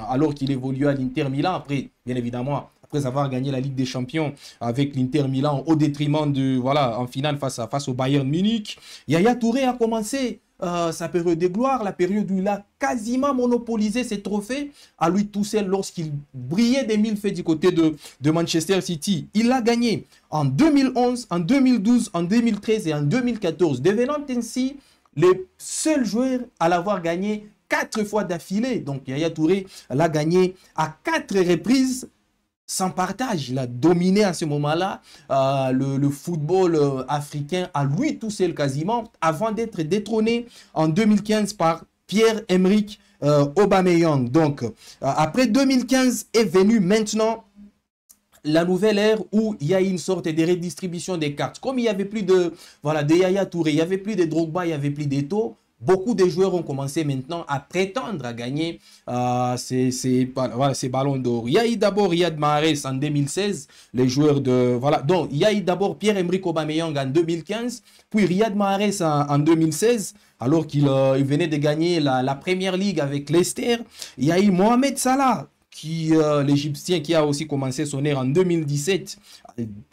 alors qu'il évoluait à l'Inter Milan. Après, bien évidemment, après avoir gagné la Ligue des Champions avec l'Inter Milan au détriment en finale face au Bayern Munich. Yaya Touré a commencé sa période de gloire, la période où il a quasiment monopolisé ses trophées à lui tout seul lorsqu'il brillait des mille feux du côté de Manchester City. Il l'a gagné en 2011, en 2012, en 2013 et en 2014, devenant ainsi le seul joueur à l'avoir gagné 4 fois d'affilée. Donc Yaya Touré l'a gagné à 4 reprises sans partage. Il a dominé à ce moment-là le football africain à lui tout seul quasiment, avant d'être détrôné en 2015 par Pierre-Emerick Aubameyang. Donc, après 2015 est venu maintenant la nouvelle ère où il y a une sorte de redistribution des cartes. Comme il n'y avait plus de Yaya Touré, il n'y avait plus de Drogba, il n'y avait plus d'Eto'o, beaucoup de joueurs ont commencé maintenant à prétendre à gagner ces ballons d'or. Il y a eu d'abord Riyad Mahrez en 2016, les joueurs de... Donc il y a eu d'abord Pierre-Emerick Aubameyang en 2015, puis Riyad Mahrez en 2016, alors qu'il venait de gagner la Premier League avec Leicester. Il y a eu Mohamed Salah, l'Égyptien qui a aussi commencé son ère en 2017.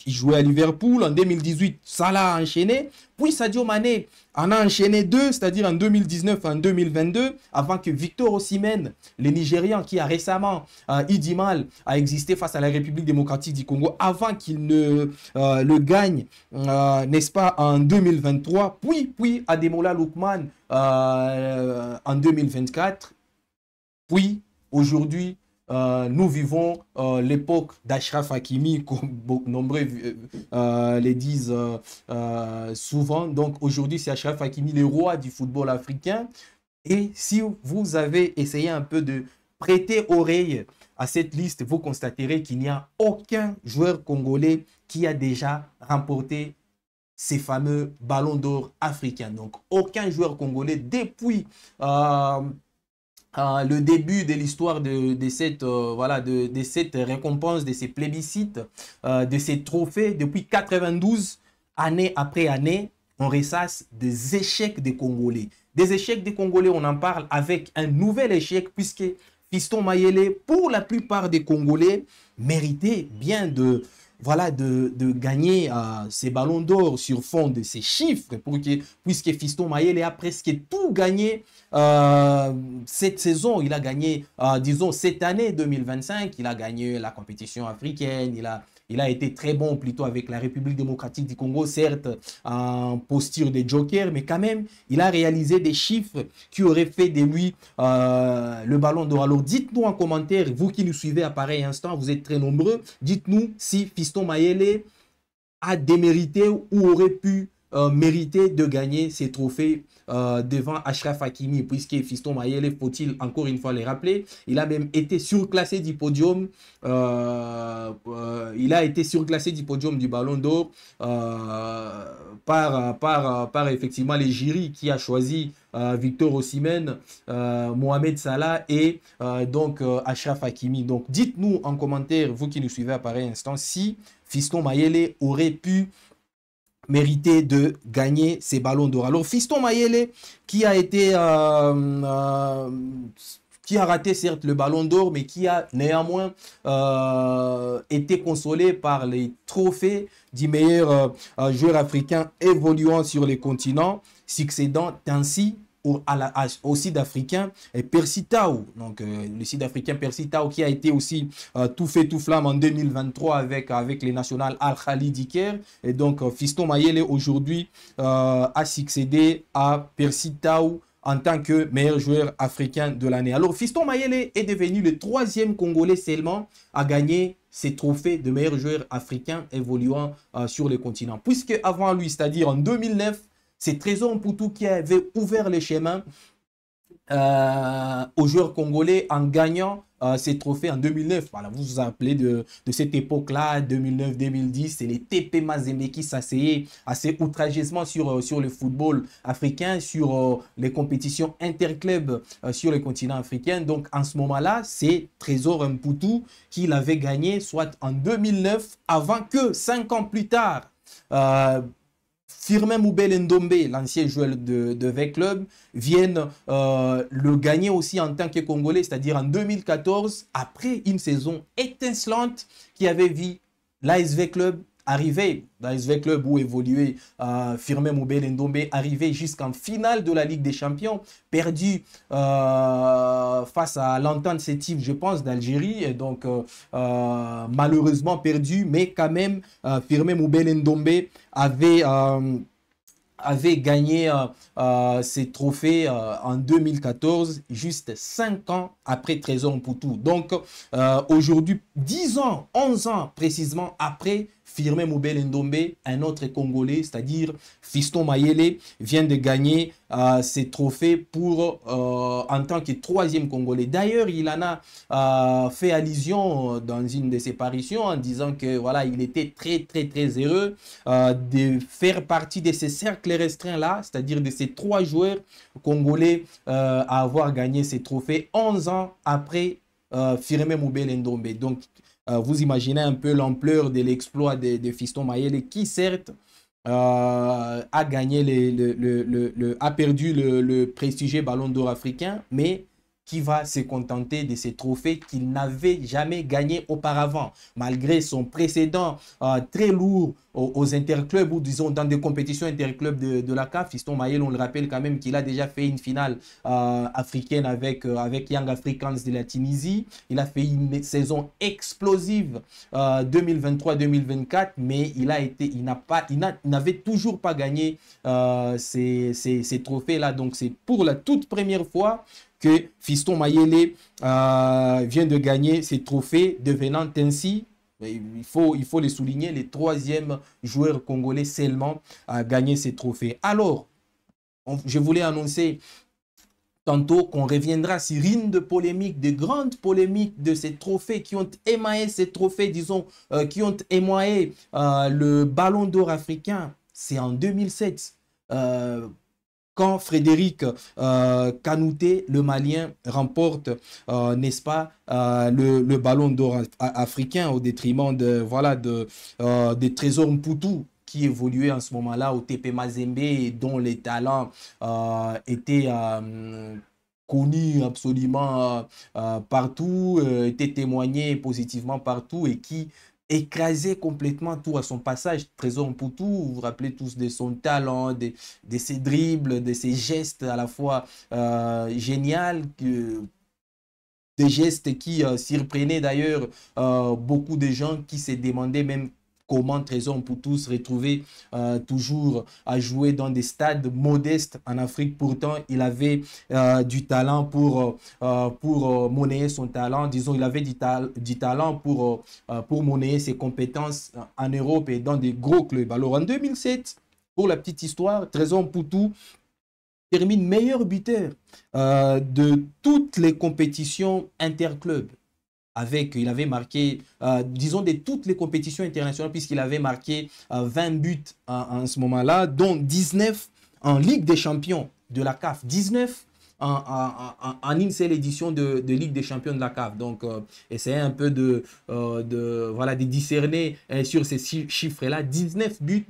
Il jouait à Liverpool. En 2018, Salah a enchaîné. Puis Sadio Mané en a enchaîné 2, c'est-à-dire en 2019 et en 2022, avant que Victor Osimhen, le Nigérian qui a récemment eu du mal à exister face à la République démocratique du Congo, avant qu'il ne le gagne, n'est-ce pas, en 2023. Puis Ademola Lookman en 2024. Puis aujourd'hui, nous vivons l'époque d'Achraf Hakimi, comme nombreux les disent souvent. Donc aujourd'hui, c'est Achraf Hakimi, le roi du football africain. Et si vous avez essayé un peu de prêter oreille à cette liste, vous constaterez qu'il n'y a aucun joueur congolais qui a déjà remporté ces fameux ballons d'or africains. Donc aucun joueur congolais depuis... le début de l'histoire de cette récompense, de ces plébiscites, de ces trophées, depuis 92, année après année, on ressasse des échecs des Congolais. Des échecs des Congolais, on en parle avec un nouvel échec, puisque Fiston Mayele, pour la plupart des Congolais, méritait bien de gagner ces ballons d'or sur fond de ces chiffres, puisque Fiston Mayele a presque tout gagné cette saison. Il a gagné, disons, cette année 2025, il a gagné la compétition africaine, il a été très bon plutôt avec la République démocratique du Congo, certes en posture de joker, mais quand même, il a réalisé des chiffres qui auraient fait de lui le ballon d'or. Alors dites-nous en commentaire, vous qui nous suivez à pareil instant, vous êtes très nombreux, dites-nous si Fiston Mayele a démérité ou aurait pu mériter de gagner ces trophées devant Achraf Hakimi, puisque Fiston Mayele, faut-il encore une fois les rappeler, il a même été surclassé du podium, du Ballon d'Or par effectivement les jurys qui a choisi Victor Osimhen, Mohamed Salah et donc Achraf Hakimi. Donc dites-nous en commentaire, vous qui nous suivez à pareil instant, si Fiston Mayele aurait pu mérité de gagner ces ballons d'or. Alors Fiston Mayele qui a raté certes le ballon d'or, mais qui a néanmoins été consolé par les trophées du meilleur joueur africain évoluant sur les continents, succédant ainsi au Sud-Africain Percy Tau. Donc le Sud-Africain Percy Tau qui a été aussi tout fait tout flamme en 2023 avec les nationales Al-Khali d'Iker. Et donc Fiston Mayele aujourd'hui a succédé à Percy Tau en tant que meilleur joueur africain de l'année. Alors Fiston Mayele est devenu le 3e Congolais seulement à gagner ces trophées de meilleur joueur africain évoluant sur le continent. Puisque avant lui, c'est-à-dire en 2009, c'est Trésor Mputu qui avait ouvert le chemin aux joueurs congolais en gagnant ces trophées en 2009. Voilà, vous vous rappelez de cette époque-là, 2009-2010, c'est les TP Mazembe qui s'asseyaient assez outrageusement sur le football africain, sur les compétitions interclubs sur le continent africain. Donc, en ce moment-là, c'est Trésor Mputu qui l'avait gagné, soit en 2009, avant que 5 ans plus tard, Firmin Moubel Ndombe, l'ancien joueur de V-Club, vienne le gagner aussi en tant que Congolais, c'est-à-dire en 2014, après une saison étincelante qui avait vu l'ASV Club arriver, l'ASV Club où évoluait Firmin Moubel Ndombe, arriver jusqu'en finale de la Ligue des Champions, perdu face à l'Entente Sétif, je pense, d'Algérie, et donc malheureusement perdu, mais quand même, Firmin Moubel Ndombe avait gagné ces trophées en 2014, juste 5 ans après Trésor Mputu. Donc, aujourd'hui, 10 ans, 11 ans précisément après, Firmin Moubel Ndombe, un autre Congolais, c'est-à-dire Fiston Mayele, vient de gagner ces trophées pour, en tant que troisième Congolais. D'ailleurs, il en a fait allusion dans une de ses parutions en disant que voilà, il était très heureux de faire partie de ces cercles restreints-là, c'est-à-dire de ces 3 joueurs congolais à avoir gagné ces trophées 11 ans après Firmin Moubel Ndombe. Donc, vous imaginez un peu l'ampleur de l'exploit de Fiston Mayele qui, certes, a gagné a perdu le prestigieux Ballon d'Or africain, mais qui va se contenter de ces trophées qu'il n'avait jamais gagnés auparavant, malgré son précédent très lourd aux interclubs ou disons dans des compétitions interclubs de la CAF. Fiston Mayele, on le rappelle quand même qu'il a déjà fait une finale africaine avec Young Africans de la Tunisie. Il a fait une saison explosive 2023-2024, mais il n'avait toujours pas gagné ces trophées-là. Donc c'est pour la toute première fois que Fiston Mayele vient de gagner ces trophées, devenant ainsi, il faut le souligner, le 3e joueur congolais seulement à gagner ces trophées. Alors, je voulais annoncer tantôt qu'on reviendra sur une de polémiques, de grandes polémiques de ces trophées qui ont émaillé ces trophées, disons, qui ont émaillé le Ballon d'Or africain. C'est en 2007. Quand Frédéric Kanouté, le Malien, remporte, n'est-ce pas, le Ballon d'Or africain au détriment de Trésor Mputu, qui évoluait en ce moment-là au TP Mazembe et dont les talents étaient connus absolument partout, étaient témoignés positivement partout et qui écrasé complètement tout à son passage. Trésor Mputu, vous vous rappelez tous de son talent, de ses dribbles, de ses gestes à la fois génial, des gestes qui surprenaient d'ailleurs beaucoup de gens qui se demandaient même comment Trésor Mputu se retrouvait toujours à jouer dans des stades modestes en Afrique. Pourtant, il avait du talent pour monnayer son talent. Disons, il avait du talent pour monnayer ses compétences en Europe et dans des gros clubs. Alors, en 2007, pour la petite histoire, Trésor Mputu termine meilleur buteur de toutes les compétitions interclubs. Il avait marqué, disons, de toutes les compétitions internationales, puisqu'il avait marqué 20 buts en ce moment-là, dont 19 en Ligue des Champions de la CAF, 19 en une seule édition de Ligue des Champions de la CAF. Donc, essayez un peu de discerner sur ces chiffres-là. 19 buts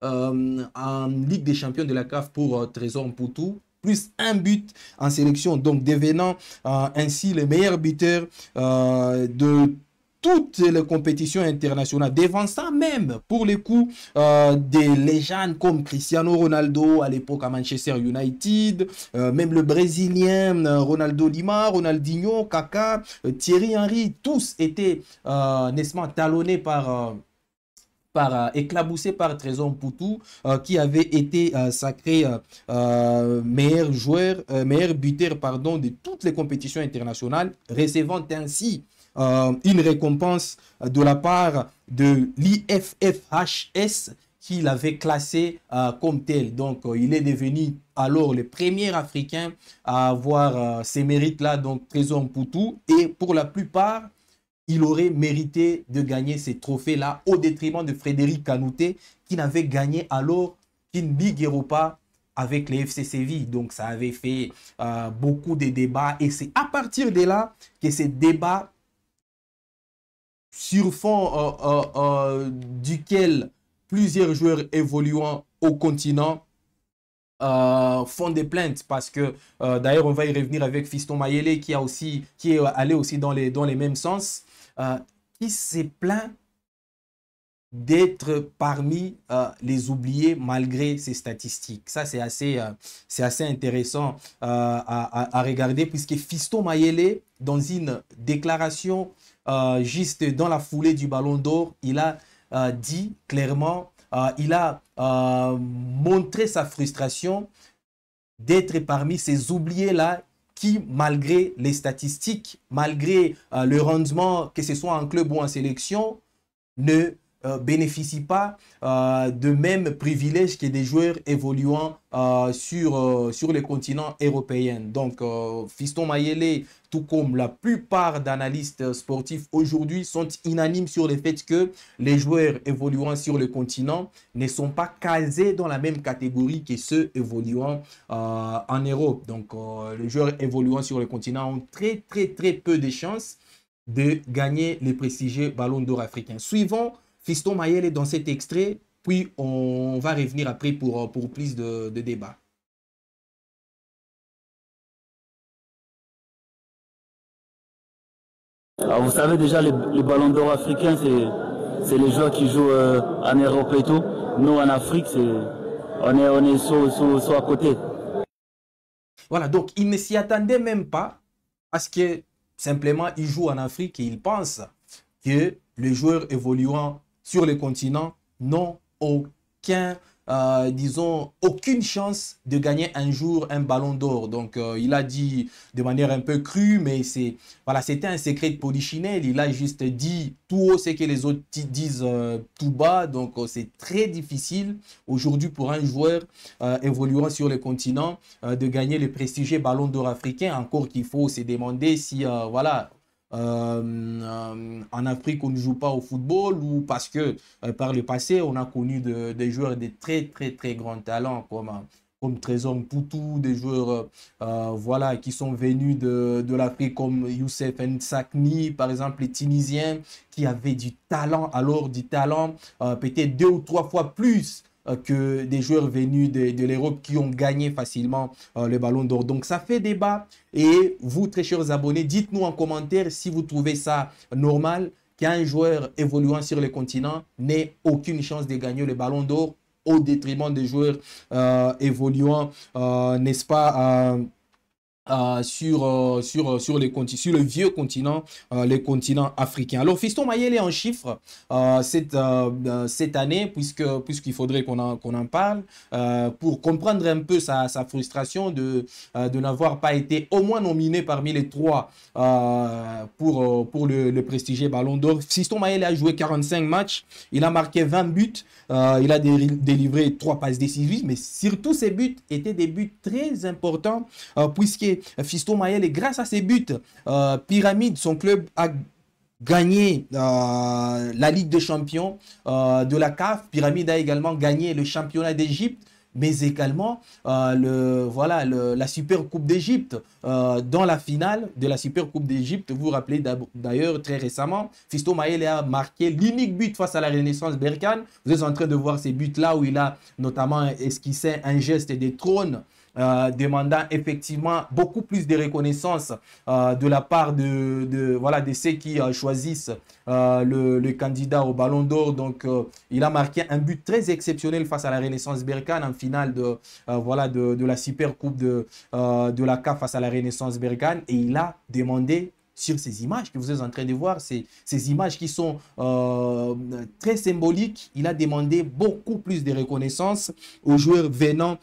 en Ligue des Champions de la CAF pour Trésor Mputu, plus 1 but en sélection, donc devenant ainsi le meilleur buteur de toutes les compétitions internationales, devançant même pour le coup des légendes comme Cristiano Ronaldo à l'époque à Manchester United, même le Brésilien Ronaldo Lima, Ronaldinho, Kaka, Thierry Henry, tous étaient n'est-ce pas talonnés éclaboussé par Trésor Mputu, qui avait été sacré meilleur buteur pardon, de toutes les compétitions internationales, recevant ainsi une récompense de la part de l'IFFHS qu'il avait classé comme tel. Donc, il est devenu alors le premier Africain à avoir ces mérites-là, donc Trésor Mputu. Et pour la plupart, il aurait mérité de gagner ces trophées-là au détriment de Frédéric Kanouté, qui n'avait gagné alors qu'une Ligue Europa avec les FC Séville. Donc, ça avait fait beaucoup de débats. Et c'est à partir de là que ces débats sur fond duquel plusieurs joueurs évoluant au continent font des plaintes parce que d'ailleurs on va y revenir avec Fiston Mayele qui est allé aussi dans les mêmes sens, qui s'est plaint d'être parmi les oubliés malgré ces statistiques. Ça, c'est assez intéressant à regarder, puisque Fiston Mayele, dans une déclaration juste dans la foulée du Ballon d'Or, il a dit clairement, il a montré sa frustration d'être parmi ces oubliés-là qui, malgré les statistiques, malgré le rendement, que ce soit en club ou en sélection, ne bénéficient pas de mêmes privilèges que des joueurs évoluant sur les continents européens. Donc, Fiston Mayele, tout comme la plupart d'analystes sportifs aujourd'hui, sont unanimes sur le fait que les joueurs évoluant sur le continent ne sont pas casés dans la même catégorie que ceux évoluant en Europe. Donc, les joueurs évoluant sur le continent ont très peu de chances de gagner les prestigieux ballons d'or africains. Suivons Fiston Mayele dans cet extrait, puis on va revenir après pour plus de débats. Alors vous savez déjà, les ballons d'or africains, c'est les joueurs qui jouent en Europe et tout. Nous, en Afrique, on est sur à côté. Voilà, donc il ne s'y attendait même pas parce que simplement, il joue en Afrique et il pense que les joueurs évoluant sur le continent n'ont disons, aucune chance de gagner un jour un ballon d'or. Donc, il a dit de manière un peu crue, mais voilà, c'était un secret de polichinelle. Il a juste dit tout haut ce que les autres disent tout bas. Donc, c'est très difficile aujourd'hui pour un joueur évoluant sur le continent de gagner le prestigieux ballon d'or africain. Encore qu'il faut se demander si, voilà, en Afrique on ne joue pas au football ou parce que par le passé on a connu des joueurs de très grands talents comme Trésor Mputu, des joueurs voilà, qui sont venus de l'Afrique comme Youssef N'Sakni, par exemple les Tunisiens qui avaient du talent, alors du talent peut-être 2 ou 3 fois plus que des joueurs venus de l'Europe qui ont gagné facilement le ballon d'or. Donc ça fait débat et vous, très chers abonnés, dites-nous en commentaire si vous trouvez ça normal qu'un joueur évoluant sur le continent n'ait aucune chance de gagner le ballon d'or au détriment des joueurs évoluant, n'est-ce pas, sur le vieux continent, les continents africains. Alors, Fiston Mayele est en chiffres cette année, puisqu'il faudrait qu'on en parle, pour comprendre un peu sa frustration de n'avoir pas été au moins nominé parmi les 3 pour le prestigieux Ballon d'Or. Fiston Mayele a joué 45 matchs, il a marqué 20 buts, il a délivré 3 passes décisives, mais surtout ces buts étaient des buts très importants, puisque Fiston Mayele, grâce à ses buts, Pyramide, son club, a gagné la Ligue des Champions de la CAF. Pyramide a également gagné le championnat d'Égypte, mais également la Super Coupe d'Égypte. Dans la finale de la Super Coupe d'Égypte, vous vous rappelez d'ailleurs très récemment, Fiston Mayele a marqué l'unique but face à la Renaissance Berkane. Vous êtes en train de voir ces buts-là où il a notamment esquissé un geste des trônes, demandant effectivement beaucoup plus de reconnaissance de la part de ceux qui choisissent le candidat au Ballon d'Or. Donc, il a marqué un but très exceptionnel face à la Renaissance Berkane en finale de la Super Coupe de la CAF face à la Renaissance Berkane. Et il a demandé, sur ces images que vous êtes en train de voir, ces images qui sont très symboliques, il a demandé beaucoup plus de reconnaissance aux joueurs venant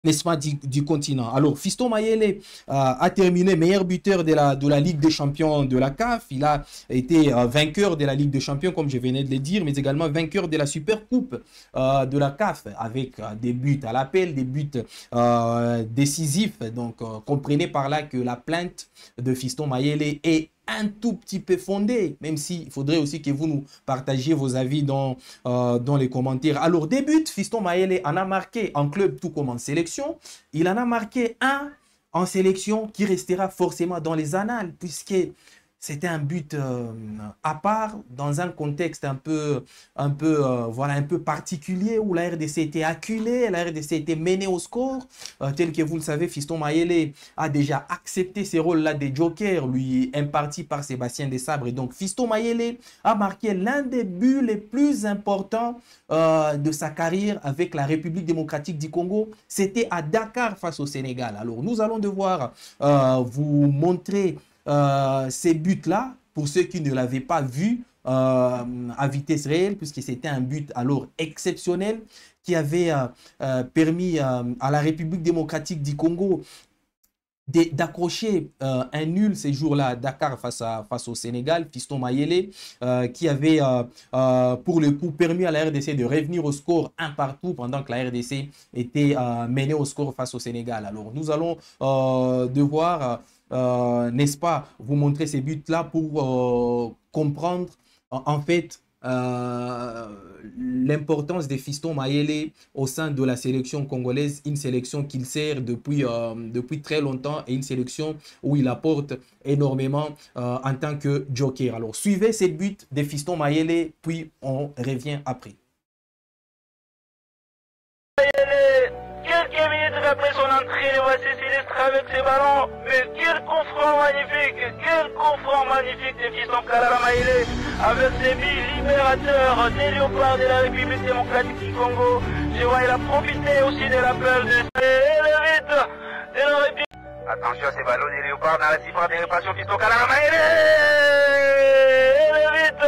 n'est-ce pas, du continent. Alors, Fiston Mayele a terminé meilleur buteur de la Ligue des champions de la CAF. Il a été vainqueur de la Ligue des champions, comme je venais de le dire, mais également vainqueur de la Super Coupe de la CAF, avec des buts à l'appel, des buts décisifs. Donc, comprenez par là que la plainte de Fiston Mayele est un tout petit peu fondée, même s'il faudrait aussi que vous nous partagiez vos avis dans les commentaires. Alors, début, Fiston Mayele en a marqué en club tout comme en sélection. Il en a marqué un en sélection qui restera forcément dans les annales, puisque c'était un but à part, dans un contexte un peu particulier, où la RDC était acculée, la RDC était menée au score. Tel que vous le savez, Fiston Mayele a déjà accepté ces rôles-là des jokers, lui impartis par Sébastien Desabre. Et donc, Fiston Mayele a marqué l'un des buts les plus importants de sa carrière avec la République démocratique du Congo. C'était à Dakar face au Sénégal. Alors, nous allons devoir vous montrer ces buts-là, pour ceux qui ne l'avaient pas vu à vitesse réelle, puisque c'était un but alors exceptionnel qui avait permis à la République démocratique du Congo d'accrocher un nul ces jours-là à Dakar face au Sénégal. Fiston Mayele qui avait pour le coup permis à la RDC de revenir au score un partout pendant que la RDC était menée au score face au Sénégal. Alors nous allons devoir n'est-ce pas, vous montrer ces buts-là pour comprendre en fait l'importance des Fiston Mayele au sein de la sélection congolaise, une sélection qu'il sert depuis très longtemps et une sélection où il apporte énormément en tant que joker. Alors suivez ces buts des Fiston Mayele, puis on revient après. Quelques minutes après son entrée, voici Sinistre avec ses ballons. Mais quel confront magnifique de Fiston Kalala Mayele avec ses billes libérateurs des léopards de la République démocratique du Congo. Je vois, il a profité aussi de l'appel de l'élite de la République. Attention à ces ballons des léopards dans la cifre de répression Fiston Kalala Mayele. L'élite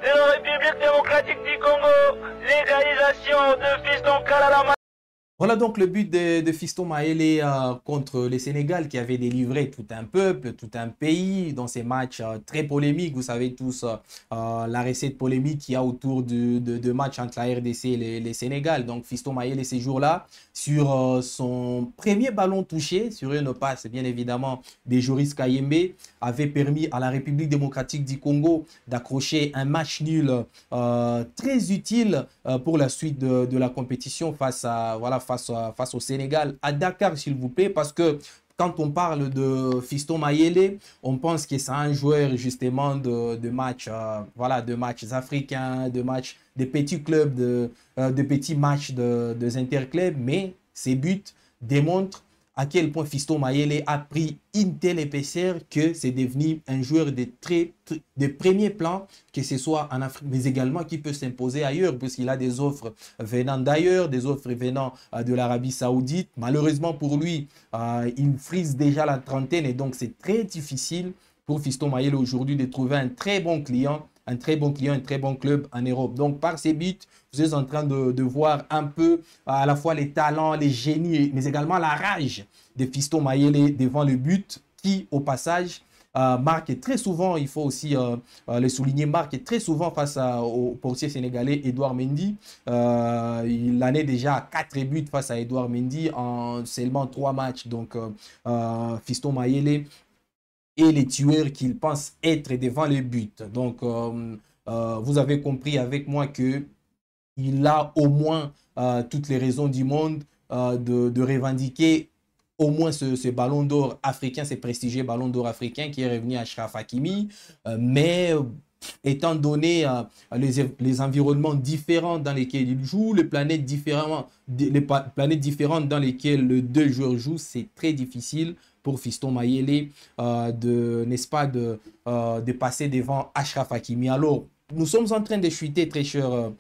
de la République démocratique du Congo. L'égalisation de Fiston Kalala Mayele. Voilà donc le but de Fiston Mayele contre le Sénégal, qui avait délivré tout un peuple, tout un pays dans ces matchs très polémiques. Vous savez tous la recette polémique qu'il y a autour de matchs entre la RDC et le Sénégal. Donc Fiston Mayele ces jours-là, sur son premier ballon touché, sur une passe bien évidemment de Joris Kayembe, avait permis à la République démocratique du Congo d'accrocher un match nul très utile pour la suite de la compétition face au Sénégal à Dakar, s'il vous plaît, parce que quand on parle de Fiston Mayele, on pense que c'est un joueur justement de matchs, de matchs africains, de petits clubs, de petits matchs de interclubs, mais ces buts démontrent à quel point Fiston Mayele a pris une telle épaisseur que c'est devenu un joueur de premier plan, que ce soit en Afrique, mais également qui peut s'imposer ailleurs, puisqu'il a des offres venant d'ailleurs, des offres venant de l'Arabie Saoudite. Malheureusement pour lui, il frise déjà la trentaine et donc c'est très difficile pour Fiston Mayele aujourd'hui de trouver un très bon client, un très bon club en Europe. Donc, par ces buts, vous êtes en train de voir un peu à la fois les talents, les génies, mais également la rage de Fiston Mayele devant le but qui, au passage, marque très souvent, il faut aussi le souligner, marque très souvent face au portier sénégalais Edouard Mendy. Il en est déjà à 4 buts face à Edouard Mendy en seulement 3 matchs. Donc, Fiston Mayele et les tueurs qu'il pense être devant les buts. Donc, vous avez compris avec moi qu'il a au moins toutes les raisons du monde de revendiquer au moins ce ballon d'or africain, ce prestigieux ballon d'or africain qui est revenu à Achraf Hakimi. Mais étant donné les environnements différents dans lesquels il joue, les planètes différentes dans lesquelles les deux joueurs jouent, c'est très difficile pour Fiston Mayele de passer devant Achraf Hakimi. Alors, nous sommes en train de chuter, très chers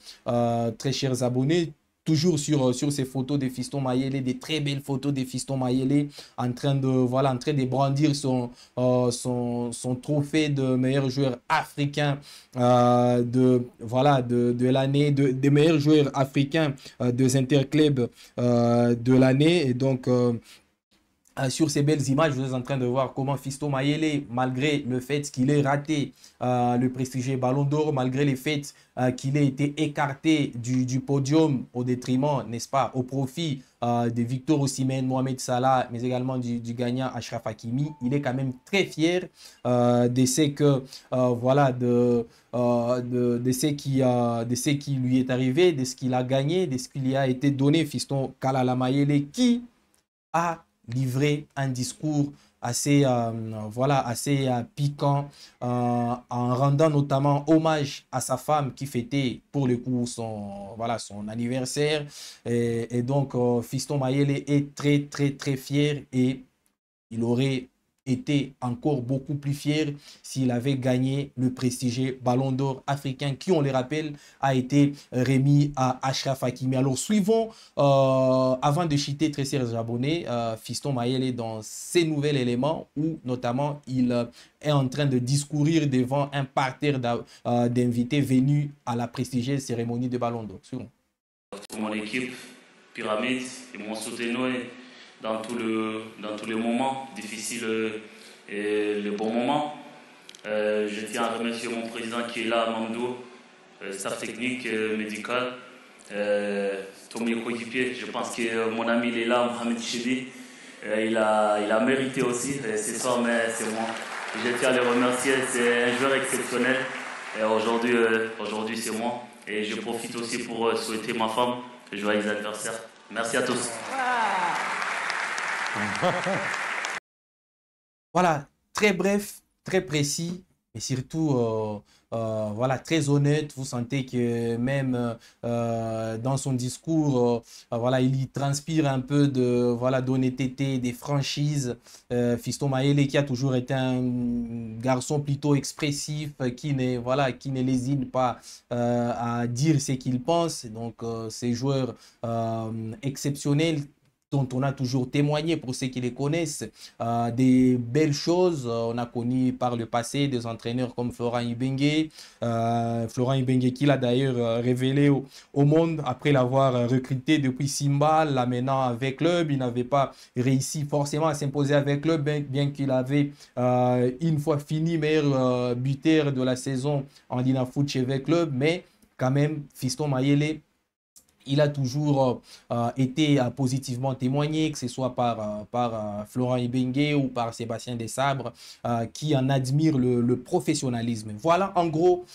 abonnés. toujours sur ces photos de Fiston Mayele, des très belles photos de Fiston Mayele en train de brandir son trophée de meilleur joueur africain de l'année, des meilleurs joueurs africains des interclubs de l'année. Et donc, sur ces belles images, vous êtes en train de voir comment Fiston Mayele, malgré le fait qu'il ait raté le prestigieux Ballon d'Or, malgré le fait qu'il ait été écarté du podium au détriment, n'est-ce pas, au profit de Victor Osimhen, Mohamed Salah, mais également du gagnant Achraf Hakimi, il est quand même très fier de ce que de ce qui lui est arrivé, de ce qu'il a gagné, de ce qui lui a été donné. Fiston Kalala Mayele qui a livré un discours assez piquant en rendant notamment hommage à sa femme qui fêtait pour le coup son anniversaire et donc Fiston Mayele est très très très fier et il aurait été encore beaucoup plus fier s'il avait gagné le prestigieux Ballon d'Or africain qui, on le rappelle, a été remis à Achraf Hakimi. Alors suivons, avant de chuter, très chers abonnés, Fiston Mayele dans ces nouveaux éléments où notamment il est en train de discourir devant un parterre d'invités venus à la prestigieuse cérémonie de Ballon d'Or. Suivons. Pour mon équipe, Pyramide, ils m'ont soutenu dans tous les moments difficiles et les bons moments. Je tiens à remercier mon président qui est là, Mamdou, staff technique, médical, tous mes coéquipiers. Je pense que mon ami il est là, Mohamed Chidi. Il a mérité aussi, c'est ça, mais c'est moi. Je tiens à les remercier, c'est un joueur exceptionnel. Et aujourd'hui c'est moi. Et je profite aussi pour souhaiter ma femme joyeux anniversaire. Merci à tous. Voilà, très bref, très précis, et surtout voilà, très honnête. Vous sentez que même dans son discours, voilà, il y transpire un peu d'honnêteté, des franchises. Fiston Mayele qui a toujours été un garçon plutôt expressif, qui ne lésine pas à dire ce qu'il pense. Donc, ces joueurs exceptionnels dont on a toujours témoigné pour ceux qui les connaissent, des belles choses. On a connu par le passé des entraîneurs comme Florent Ibenge, qui l'a d'ailleurs révélé au monde après l'avoir recruté depuis Simba, l'amenant avec club. Il n'avait pas réussi forcément à s'imposer avec club, bien qu'il avait une fois fini meilleur buteur de la saison en Ligue Foot chez club, mais quand même, Fiston Mayele, il a toujours été positivement témoigné, que ce soit par Florent Ibenge ou par Sébastien Desabre, qui en admirent le professionnalisme. Voilà, en gros,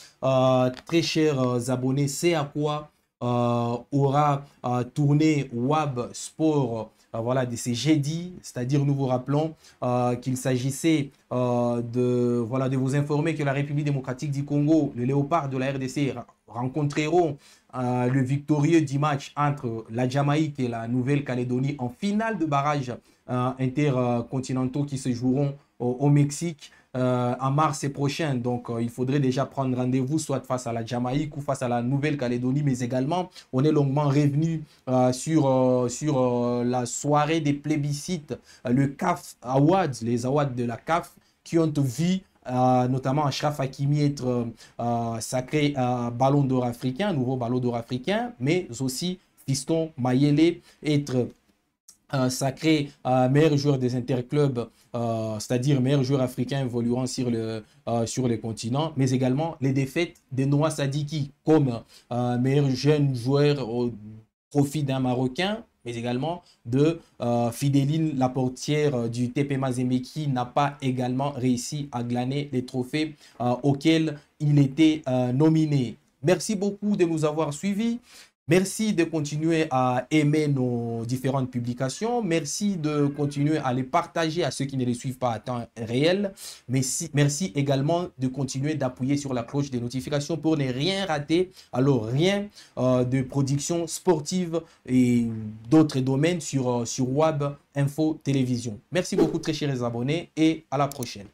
très chers abonnés, c'est à quoi aura tourné WAB Sport de ces jeudis, c'est-à-dire nous vous rappelons qu'il s'agissait de vous informer que la République démocratique du Congo, le léopard de la RDC, rencontreront le victorieux du match entre la Jamaïque et la Nouvelle-Calédonie en finale de barrage intercontinentaux qui se joueront au Mexique en mars prochain. Donc, il faudrait déjà prendre rendez-vous soit face à la Jamaïque ou face à la Nouvelle-Calédonie, mais également, on est longuement revenu sur la soirée des plébiscites, le CAF Awards, les awards de la CAF, qui ont vu notamment Achraf Hakimi être sacré Ballon d'Or africain, nouveau Ballon d'Or africain, mais aussi Fiston Mayele être sacré meilleur joueur des interclubs, c'est-à-dire meilleur joueur africain évoluant sur le continent, mais également les défaites de Noah Sadiki comme meilleur jeune joueur au profit d'un Marocain, mais également de Fideline, la portière du TP Mazembe, qui n'a pas également réussi à glaner les trophées auxquels il était nominé. Merci beaucoup de nous avoir suivis. Merci de continuer à aimer nos différentes publications. Merci de continuer à les partager à ceux qui ne les suivent pas à temps réel. Merci également de continuer d'appuyer sur la cloche des notifications pour ne rien rater. Alors, rien de production sportive et d'autres domaines sur WAB Info Télévision. Merci beaucoup, très chers abonnés, et à la prochaine.